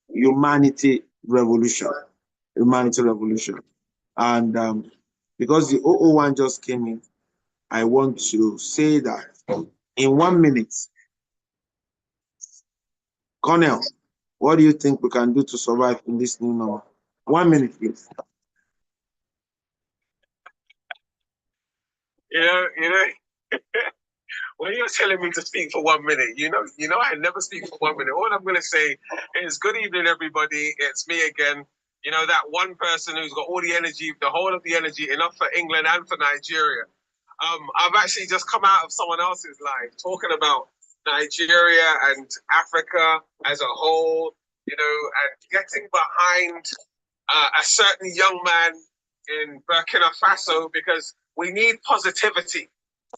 Humanity Revolution. Humanity Revolution. And because the 001 just came in, I want to say that in 1 minute, Cornell, what do you think we can do to survive in this new normal? 1 minute, please. You know, when you're telling me to speak for 1 minute, you know, I never speak for 1 minute. All I'm going to say is good evening, everybody. It's me again, You know, that one person who's got all the energy, the whole of the energy, enough for England and for Nigeria. I've actually just come out of someone else's live talking about Nigeria and Africa as a whole, you know, and getting behind a certain young man in Burkina Faso because we need positivity,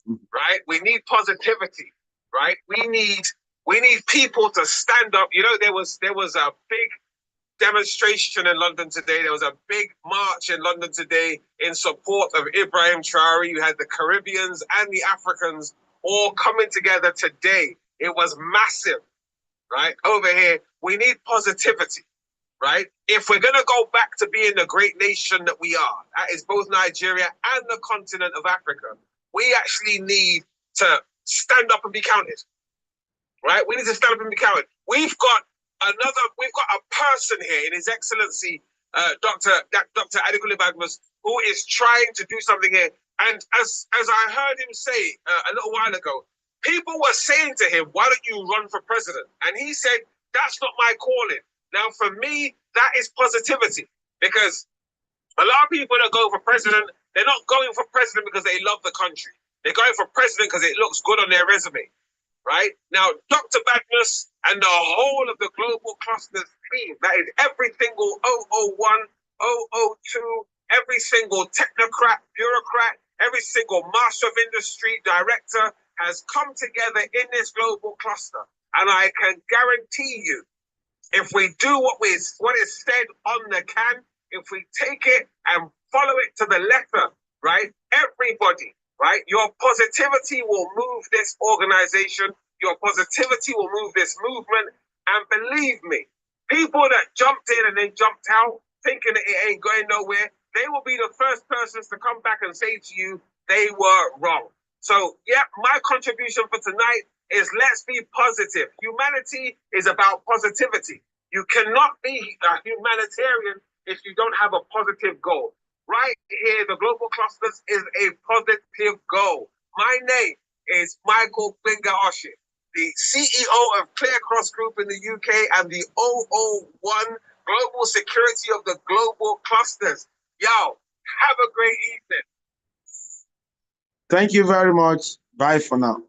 right? We need positivity, right? We need people to stand up. You know, there was a big demonstration in London today. There was a big march in London today in support of Ibrahim Traore. You had the Caribbeans and the Africans all coming together today. It was massive, right? Over here, we need positivity, right? If we're going to go back to being the great nation that we are, that is both Nigeria and the continent of Africa, we actually need to stand up and be counted, right? We need to stand up and be counted. We've got a person here in His Excellency, Dr. Adekunle Badmus, who is trying to do something here. And as I heard him say a little while ago, people were saying to him, why don't you run for president? And he said, that's not my calling. Now, for me, that is positivity, because a lot of people that go for president, they're not going for president because they love the country. They're going for president because it looks good on their resume. Right? Now, Dr. Badmus and the whole of the Global Clusters team, that is every single 001, 002, every single technocrat, bureaucrat, every single master of industry director has come together in this global cluster. And I can guarantee you, if we do what is said on the can, if we take it and follow it to the letter, right? Everybody, right? Your positivity will move this organization. Your positivity will move this movement. And believe me, people that jumped in and then jumped out, thinking that it ain't going nowhere, they will be the first persons to come back and say to you, they were wrong. So, yeah, my contribution for tonight is let's be positive. Humanity is about positivity. You cannot be a humanitarian if you don't have a positive goal. Right here, the Global Clusters is a positive goal. My name is Michael Binga Oshie, the CEO of Clear Cross Group in the UK and the 001 Global Security of the Global Clusters. Yo, have a great evening. Thank you very much. Bye for now.